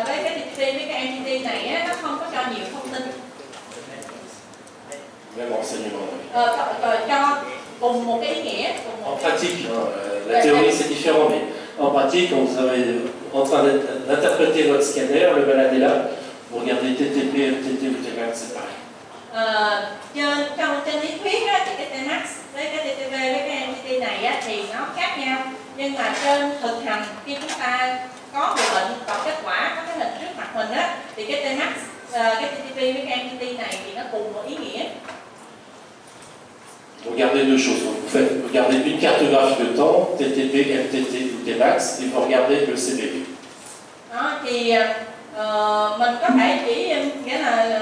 với cái TTP với cái MTT này á, nó không có cho nhiều thông tin. Même renseignement. Cho cùng một cái ý nghĩa. En pratique, la théorie c'est différent, mais en pratique, quand vous êtes en train d'interpréter votre scanner, le balader là, vous regardez TTP, MTT ou Tmax, c'est pareil. Trên lý thuyết á, thì cái Tmax với cái TTP với cái MTT này á, thì nó khác nhau, nhưng mà trên thực hành khi chúng ta có người bệnh có kết quả, có cái hình trước mặt mình á, thì cái Tmax, cái TTP với cái MTT này thì nó cùng một ý nghĩa. Vous regardez deux choses. Vous regardez une cartographie de temps, TTP, MTT ou Tmax, et vous regardez le CBV. Đó, thì mình có thể chỉ nghĩa là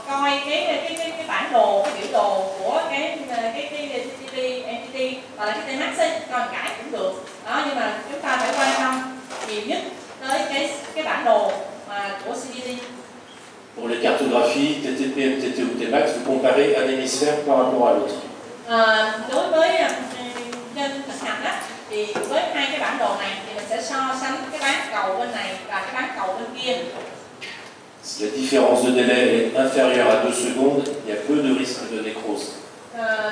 coi cái bản đồ, cái biểu đồ của cái TTP, MTT hoặc là cái Tmax ấy, coi cãi cũng được. Đó, nhưng mà chúng ta phải quan tâm nhiều nhất tới cái bản đồ của CDD. Pour les cartographies, TTP, MTT ou Tmax, vous comparez un hémisphère par rapport à l'autre. Đối với trên thực hành á, thì với hai cái bản đồ này thì mình sẽ so sánh cái bán cầu bên này và cái bán cầu bên kia. Si la différence de délai est inférieure à 2 secondes, il y a peu de risque de nécrose.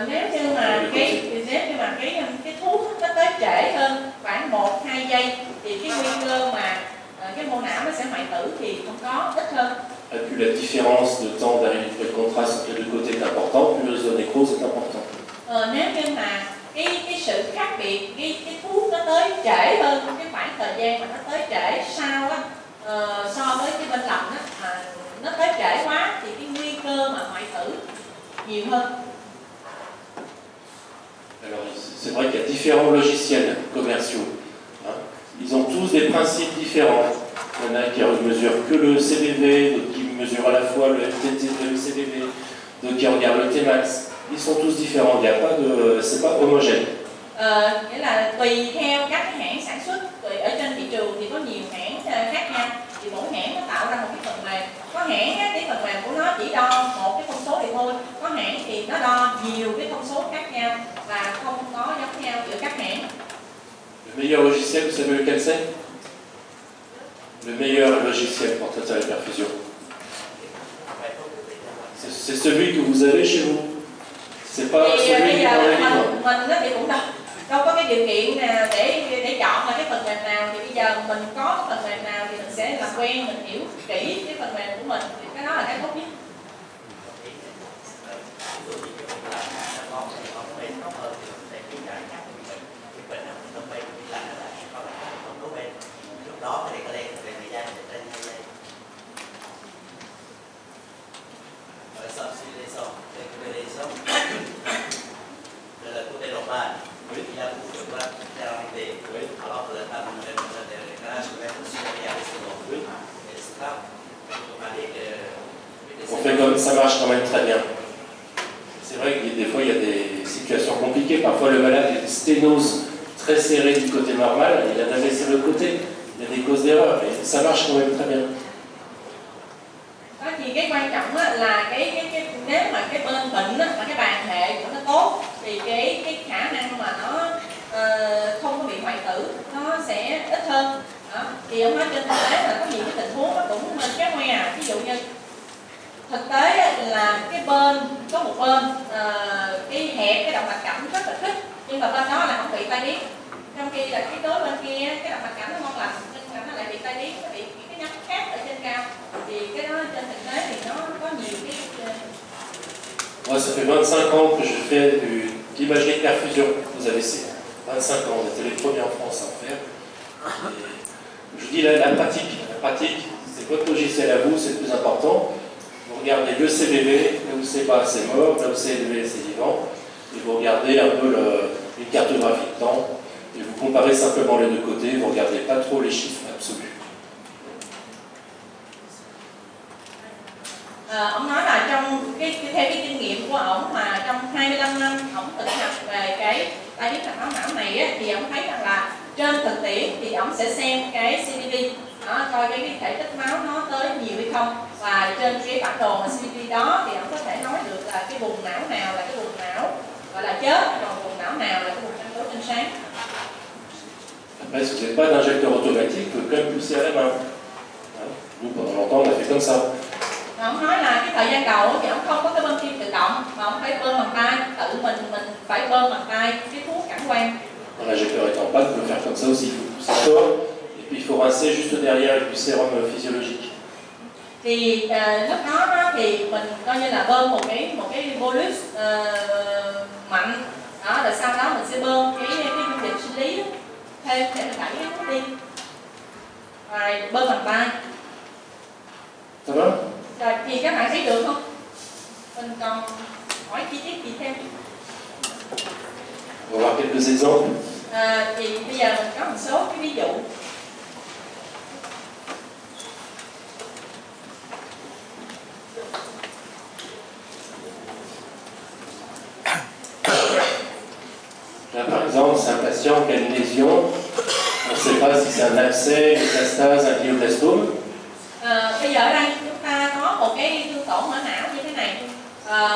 Nếu như mà cái thuốc nó tới trễ hơn khoảng 1-2 giây thì cái nguy cơ mà cái mô não nó sẽ hoại tử thì không có, ít hơn. Et plus la différence de temps d'arrivée de contraste entre les deux côtés est importante, plus le risque de nécrose est important. Nếu như mà cái sự khác biệt, cái thuốc nó tới trễ hơn cái khoảng thời gian mà nó tới trễ sau á, so với cái bên lành á, mà nó tới trễ quá thì cái nguy cơ mà hoại tử nhiều hơn. Alors, c'est vrai qu'il y a différents logiciels commerciaux. Hein. Ils ont tous des principes différents. Il y en a qui ne mesurent que le CBV, d'autres qui mesurent à la fois le MTT et le CBV, d'autres qui regardent le Tmax. Ils sont tous différents. Il n'y a pas de, c'est pas homogène. Nghĩa là tùy theo các cái hãng sản xuất, ở trên thị trường thì có nhiều hãng khác nhau, thì mỗi hãng nó tạo ra một cái phần mềm. Có hãng cái phần mềm của nó chỉ đo một cái thông số thì thôi, có hãng thì nó đo nhiều cái thông số khác nhau và không có giống nhau giữa các hãng. Le meilleur logiciel, vous savez lequel c'est? Le meilleur logiciel pour traiter la perfusion. C'est celui que vous avez chez vous. C'est pas thì celui bây qui est dans giờ les livres. mình thì cũng đâu có cái điều kiện nào để chọn là cái phần mềm nào, thì bây giờ mình có cái phần mềm nào thì mình sẽ làm quen, mình hiểu kỹ cái phần mềm của mình, thì cái đó là cái tốt nhất. On fait comme ça marche quand même très bien. C'est vrai que des fois il y a des situations compliquées. Parfois le malade a une sténose très serrée du côté normal, il a avait sur le côté, il y a des causes d'erreur, mais ça marche quand même très bien. Đó, thì cái quan trọng á, là nếu mà cái bên bệnh á, mà cái bàn hệ của nó tốt thì cái khả năng mà nó không có bị hoại tử nó sẽ ít hơn. Đó. Thì ông nói trên thực tế là có nhiều cái tình huống nó cũng nên cái ngoe, ví dụ như thực tế là cái bên có một bên cái hẹp cái động mạch cảnh rất là thích, nhưng mà bên đó là không bị tai biến, trong khi là cái đối bên kia cái động mạch cảnh nó ngon lành nhưng mà nó lại bị tai biến, nó bị cái nhánh khác ở trên cao, thì cái đó trên thực tế thì nó có nhiều cái. Moi, ça fait 25 ans que je fais de l'imagerie de perfusion aux AVC. 25 ans, on était les premiers en France à en faire. Et je dis la pratique, c'est votre logiciel à vous, c'est le plus important. Vous regardez le CBV, là où c'est bas, c'est mort, là où c'est élevé, c'est vivant. Et vous regardez un peu une cartographie de temps. Et vous comparez simplement les deux côtés, vous ne regardez pas trop les chiffres absolus. Ông nói là trong theo cái kinh nghiệm của ổng mà trong 25 năm ổng thực hành về cái tai biến mạch máu não này á, thì ổng thấy rằng là trên thực tiễn thì ổng sẽ xem cái CDP, coi cái thể tích máu nó tới nhiều hay không, và trên cái bản đồ mà CDP đó thì ổng có thể nói được là cái vùng não nào là cái vùng não gọi là chết, còn vùng não nào là cái vùng năng tố trên sáng. Après, si vous n'avez pas d'injecteur automatique, vous pouvez quand même pousser à la main. Nous, pendant longtemps, on a fait comme ça. Ông nói là cái thời gian đầu thì ông không có cái bơm tim tự động mà ông phải bơm bằng tay, tự mình phải bơm bằng tay cái thuốc cản quang. Quand l'injecteur est en panne, vous pouvez faire comme ça aussi, il faut pousser fort, et puis il faut rincer juste derrière avec du sérum physiologique. Thì lúc đó thì mình coi như là bơm một cái bolus mạnh, đó, rồi sau đó mình sẽ bơm cái dung dịch sinh lý thêm để mình đẩy cái thuốc đi, rồi bơm bằng tay. Ça va? Rồi thì các bạn thấy được không? Mình còn hỏi chi tiết gì thêm? On va voir quelques exemples. Thì bây giờ mình có một số cái ví dụ. Là, par exemple, c'est un patient qui a une lésion. On ne sait pas si c'est un abcès, une métastase, un glioblastome. Bây giờ ở đây chúng ta có một cái thương tổn ở não như thế này,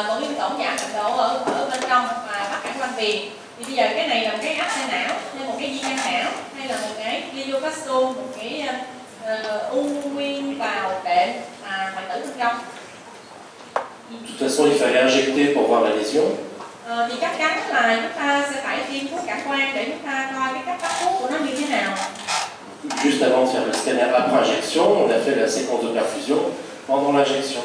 một cái thương tổn giảm mạnh độ ở bên trong và bắt cản quanh viền. Thì bây giờ cái này là một cái áp xe não, hay một cái di căn não, hay là một cái glioblastome, một cái u nguyên vào đệm hoại tử bên trong. De toute façon, il fallait injecter pour voir la lésion. Thì chắc chắn là chúng ta sẽ phải tiêm thuốc cản quang để chúng ta coi cái cách bắt thuốc của nó như thế nào. Juste avant de faire le scanner après injection, on a fait la séquence de perfusion pendant l'injection.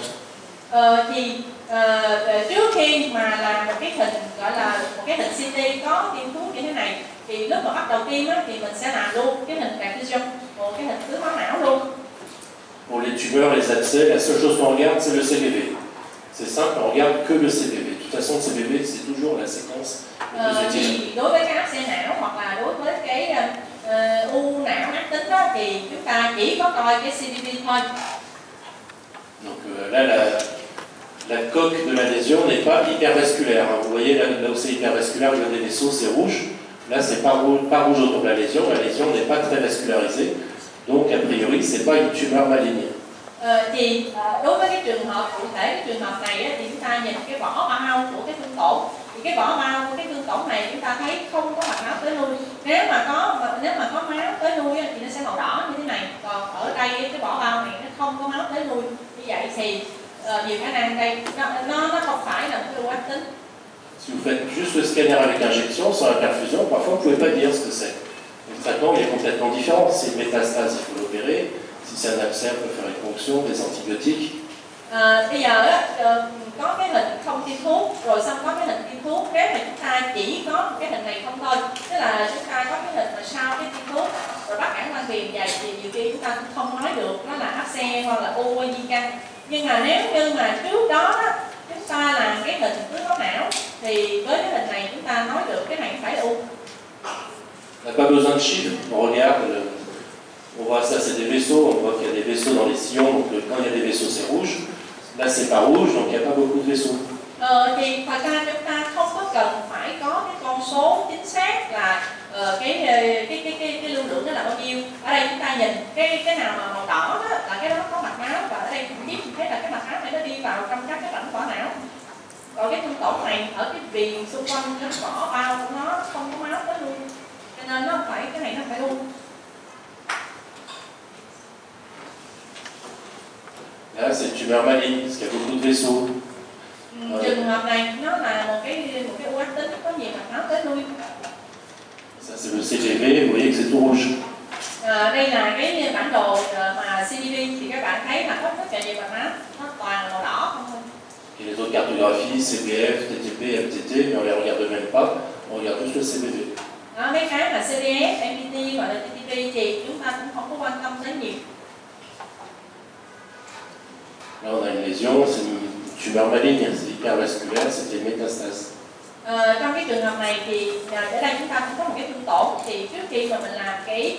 Trước khi mà làm một cái hình gọi là một cái hình CT có tiêm thuốc như thế này, thì lúc mà bắt đầu tiêm á, thì mình sẽ làm luôn cái hình perfusion, một cái hình tưới máu não luôn. Pour les tumeurs, les abcès, la seule chose qu'on regarde, c'est le CBV. C'est simple, on regarde que le CBV. De toute façon, le CBV, c'est toujours la séquence Thì đối với cái áp xe não hoặc là đối với cái u não ác tính đó, thì chúng ta chỉ có coi cái CBV thôi. Donc là, la coque de la lésion n'est pas hypervasculaire. Vous voyez, là où c'est hypervasculaire, le des vaisseaux, c'est rouge. Là, c'est pas rouge autour de la lésion. La lésion n'est pas très vascularisée. Donc, a priori, c'est pas une tumeur maligne. Đối với cái trường hợp cụ thể, cái trường hợp này thì chúng ta nhìn cái vỏ bao của cái thương tổn. Thì cái vỏ bao của cái thương tổn này chúng ta thấy không có mạch máu tới nuôi. Nếu mà có máu tới nuôi thì nó sẽ màu đỏ như thế này. Còn ở đây cái vỏ bao này nó không có máu tới nuôi. Như vậy thì nhiều khả năng đây nó không phải là một cái u ác tính. Si vous faites juste le scanner avec injection, sans la perfusion, parfois vous ne pouvez pas dire ce que c'est. Le traitement il est complètement différent. Si c'est une métastase, il faut l'opérer. Si c'est un abcès, on peut faire une ponction, des antibiotiques. Bây giờ có cái hình không tiêm thuốc, rồi xong có cái hình tiêm thuốc. Nếu mà chúng ta chỉ có một cái hình này không thôi, tức là chúng ta có cái hình mà sau cái tiêm thuốc, rồi bắt cản quang viền dày, thì nhiều khi chúng ta cũng không nói được nó là áp xe hoặc là u hay di căn. Nhưng mà nếu như mà trước đó chúng ta làm cái hình tưới máu não, thì với cái hình này chúng ta nói được cái này phải là u. On n'a pas besoin de chiffres, on regarde, on voit ça c'est des vaisseaux, on voit qu'il y a des vaisseaux dans les sillons, donc quand il y a des vaisseaux c'est rouge, là c'est pas rouge, donc il n'y a pas beaucoup de vaisseaux. Thì thật ra chúng ta không có cần phải có cái con số chính xác là cái lưu lượng nó là bao nhiêu. Ở đây chúng ta nhìn cái nào mà màu đỏ đó là cái đó có mạch máu, và ở đây cũng biết thấy là cái mạch máu này nó đi vào trong các cái rãnh vỏ não. Còn cái thương tổn này ở cái viền xung quanh cái vỏ bao của nó không có máu tới luôn, cho nên nó phải cái này nó phải u. Là c'est une tumeur maligne, parce qu'il y a beaucoup de vaisseaux. Trường hợp này nó là một cái u ác tính có nhiều mạch máu tới lui. Ça c'est le CGV, vous voyez que c'est tout rouge. Đây là cái bản đồ mà CGV, thì các bạn thấy là có rất là nhiều mạch máu, nó toàn là màu đỏ không thôi. Et les autres cartographies, CPF, TTP, MTT, mais on les regarde même pas, on regarde juste le CBV. Mấy cái mà CDF, MTT hoặc là TTP thì chúng ta cũng không có quan tâm đến nhiều. Là on a une lésion, c'est une tumeur maligne, c'est hypervasculaire, c'est des métastases. Trong cái trường hợp này thì ở đây chúng ta cũng có một cái thương tổn, thì trước khi mà mình làm cái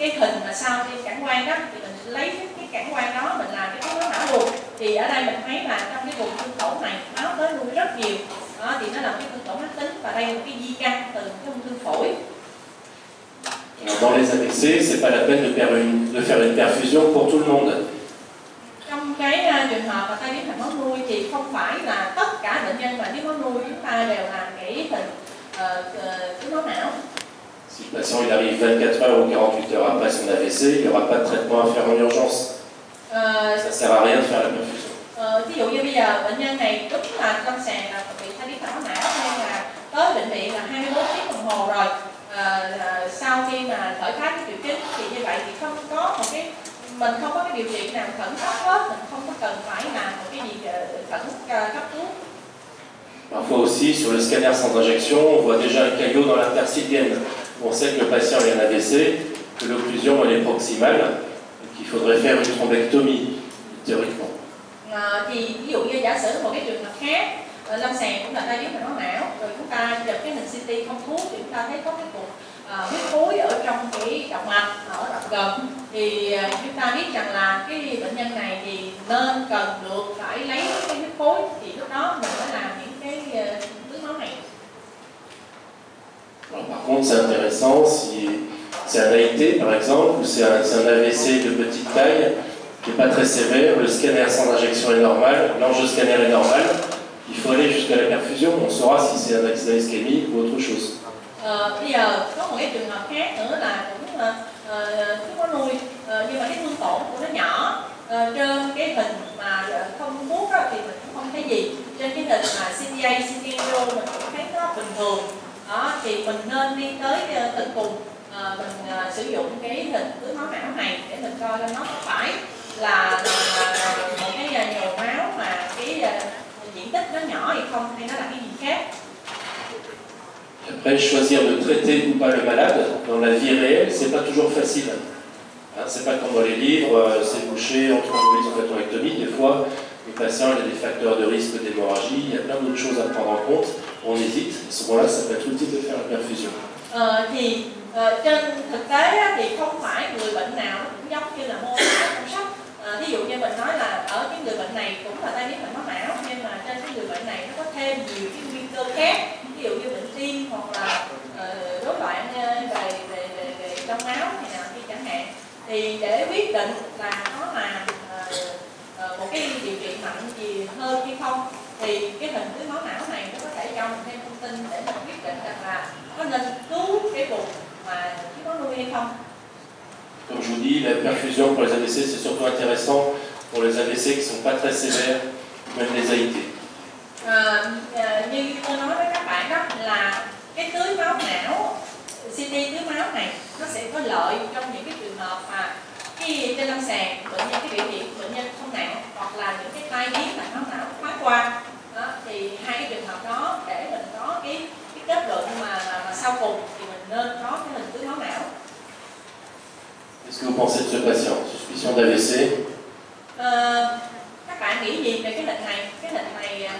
hình mà sau tiêm cản quang đó, thì mình lấy cái cản quang đó mình làm cái tưới máu não luôn. Thì ở đây mình thấy là trong cái vùng thương tổn này máu tới nuôi rất nhiều. Đó, thì nó là một cái thương tổn ác tính, và đây là một cái di căn từ cái ung thư phổi. Dans les AVC, c'est pas la peine de faire une perfusion pour tout le monde. Trong cái trường hợp mà tai biến mạch máu nuôi thì không phải là tất cả bệnh nhân mà thiếu máu nuôi chúng ta đều làm cái hình tưới máu não. Si le patient il arrive 24 heures ou 48 heures après son AVC, il n'y aura pas de traitement à faire en urgence. Ça ne sert à rien de faire la perfusion. Ví dụ như bây giờ bệnh nhân này đúng là lâm sàng là bị tai biến mạch máu não, nên là tới bệnh viện là 24 tiếng đồng hồ rồi. Sau khi mà khởi phát cái triệu chứng thì như vậy thì không có một cái, mình không có cái điều trị nào khẩn cấp hết, mình không có cần phải làm một cái gì khẩn cấp cứu. Parfois aussi, sur le scanner sans injection, on voit déjà un caillot dans l'interstitienne. On sait que le patient a un AVC, que l'occlusion elle est proximale, et qu'il faudrait faire une thrombectomie, théoriquement. Thì ví dụ như giả sử một cái trường hợp khác, lâm sàng cũng là tai biến mạch máu não. Rồi chúng ta chụp cái hình CT không thuốc thì chúng ta thấy có cái cục huyết khối ở trong cái động mạch, ở động gần. Thì chúng ta biết rằng là cái bệnh nhân này thì nên cần được phải lấy cái huyết khối, thì lúc đó mình mới làm những cái tưới máu này. Alors, par contre, c'est intéressant si c'est un AIT par exemple, ou c'est un AVC de petite taille qui n'est pas très sévère, le scanner sans injection est normal, l'angioscanner est normal, il faut aller jusqu'à la perfusion, on saura si c'est un accident ischémique ou autre chose. Bây giờ có một cái trường hợp khác nữa là cũng có nuôi nhưng mà cái thương tổn của nó nhỏ, trên cái hình mà không thuốc thì mình cũng không thấy gì, trên cái hình mà CTA, CTO mình cũng thấy nó bình thường. Đó, thì mình nên đi tới tận cùng, mình sử dụng cái hình tưới máu não này để mình coi nó có phải là một cái nhồi máu mà cái diện tích nó nhỏ hay không, hay nó là cái gì khác. Après, choisir de traiter ou pas le malade dans la vie réelle, c'est pas toujours facile. Hein, c'est pas comme dans les livres, c'est bouché, entre embolie, emphétectomie. Des fois, le patient il a des facteurs de risque d'hémorragie, il y a plein d'autres choses à prendre en compte. On hésite, à ce moment-là, ça peut être utile de faire la perfusion. Trên thực tế thì không phải người bệnh nào nó cũng giống như là mô tả trong sách. Ví dụ như mình nói là ở cái người bệnh này cũng là tai biến mạch máu não, nhưng mà trên cái người bệnh này nó có thêm nhiều cái nguy cơ khác, ví dụ như bệnh tim hoặc là rối loạn về trong máu hay nào kia chẳng hạn. Thì để quyết định là nó là một cái điều trị mạnh gì hơn hay không, thì cái hình tưới máu não này nó có thể cho mình thêm thông tin để mình quyết định rằng là có nên cứu cái vùng mà chỉ có nuôi hay không. Comme je vous dis, la perfusion pour les AVC, c'est surtout intéressant pour les AVC qui ne sont pas très sévères, même les AIT. Như tôi nói với các bạn đó là cái tưới máu não, CT tưới máu này nó sẽ có lợi trong những cái trường hợp mà cái trên lâm sàng bệnh nhân cái biểu hiện bệnh nhân không nặng hoặc là những cái tai biến mạch máu não thoáng qua. Đó, thì hai cái trường hợp đó để mình có cái kết luận mà sau cùng thì mình nên có cái hình tưới máu não. Qu'est-ce que vous pensez de ce patient? Suspicion d'AVC? Các bạn nghĩ gì về cái hình này? Cái hình này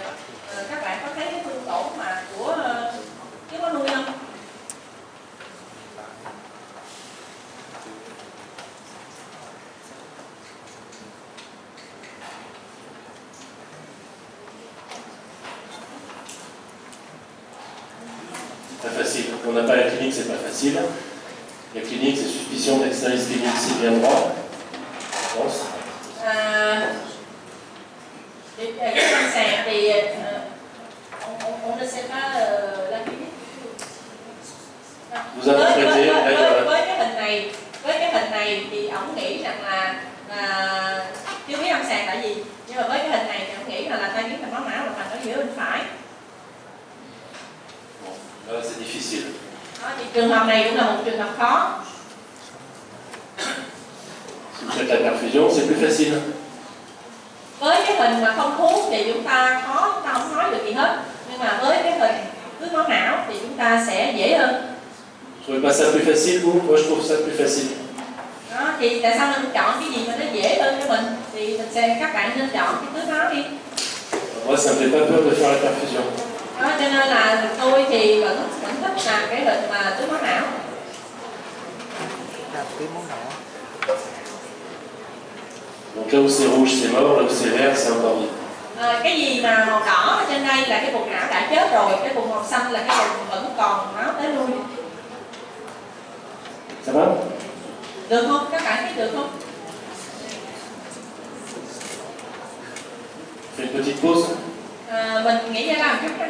các bạn có thấy cái thương tổn mà của chứ có nuôi không? Pas facile. Quand on n'a pas la clinique, c'est pas facile. La clinique, c'est suspicion d'accident ischémique, c'est bien droit. Je pense. Cái lâm sàng thì on ne sait pas la clinique. Vous avez traité với cái hình này thì ổng nghĩ rằng là chưa biết lâm sàng là gì, nhưng mà với cái hình này thì ổng nghĩ là tai biến mạch máu não là ở giữa bên phải. Là, c'est difficile. Đó, thì trường hợp này cũng là một trường hợp khó. Si vous faites la perfusion, c'est plus facile. Với cái hình mà không thuốc thì chúng ta khó, chúng ta không nói được gì hết. Nhưng mà với cái hình tưới máu não thì chúng ta sẽ dễ hơn. Vous trouvez pas ça plus facile, vous? Moi, je trouve ça plus facile. Đó, thì tại sao mình chọn cái gì mà nó dễ hơn cho mình? Thì các bạn nên chọn cái tưới máu đi. Moi, ça me fait pas peur de faire la perfusion. Đó, cho nên là tôi thì vẫn thích làm cái hình mà tưới máu não. Tưới máu não. Donc là où c'est rouge, c'est mort, là où c'est vert, c'est encore vivant. Cái gì mà màu đỏ ở trên đây là cái vùng não đã chết rồi, cái vùng màu xanh là cái vùng vẫn còn máu tới lui. Ça va? Được không? Các bạn thấy được không? On fait une petite pause. Mình nghỉ ra làm chút.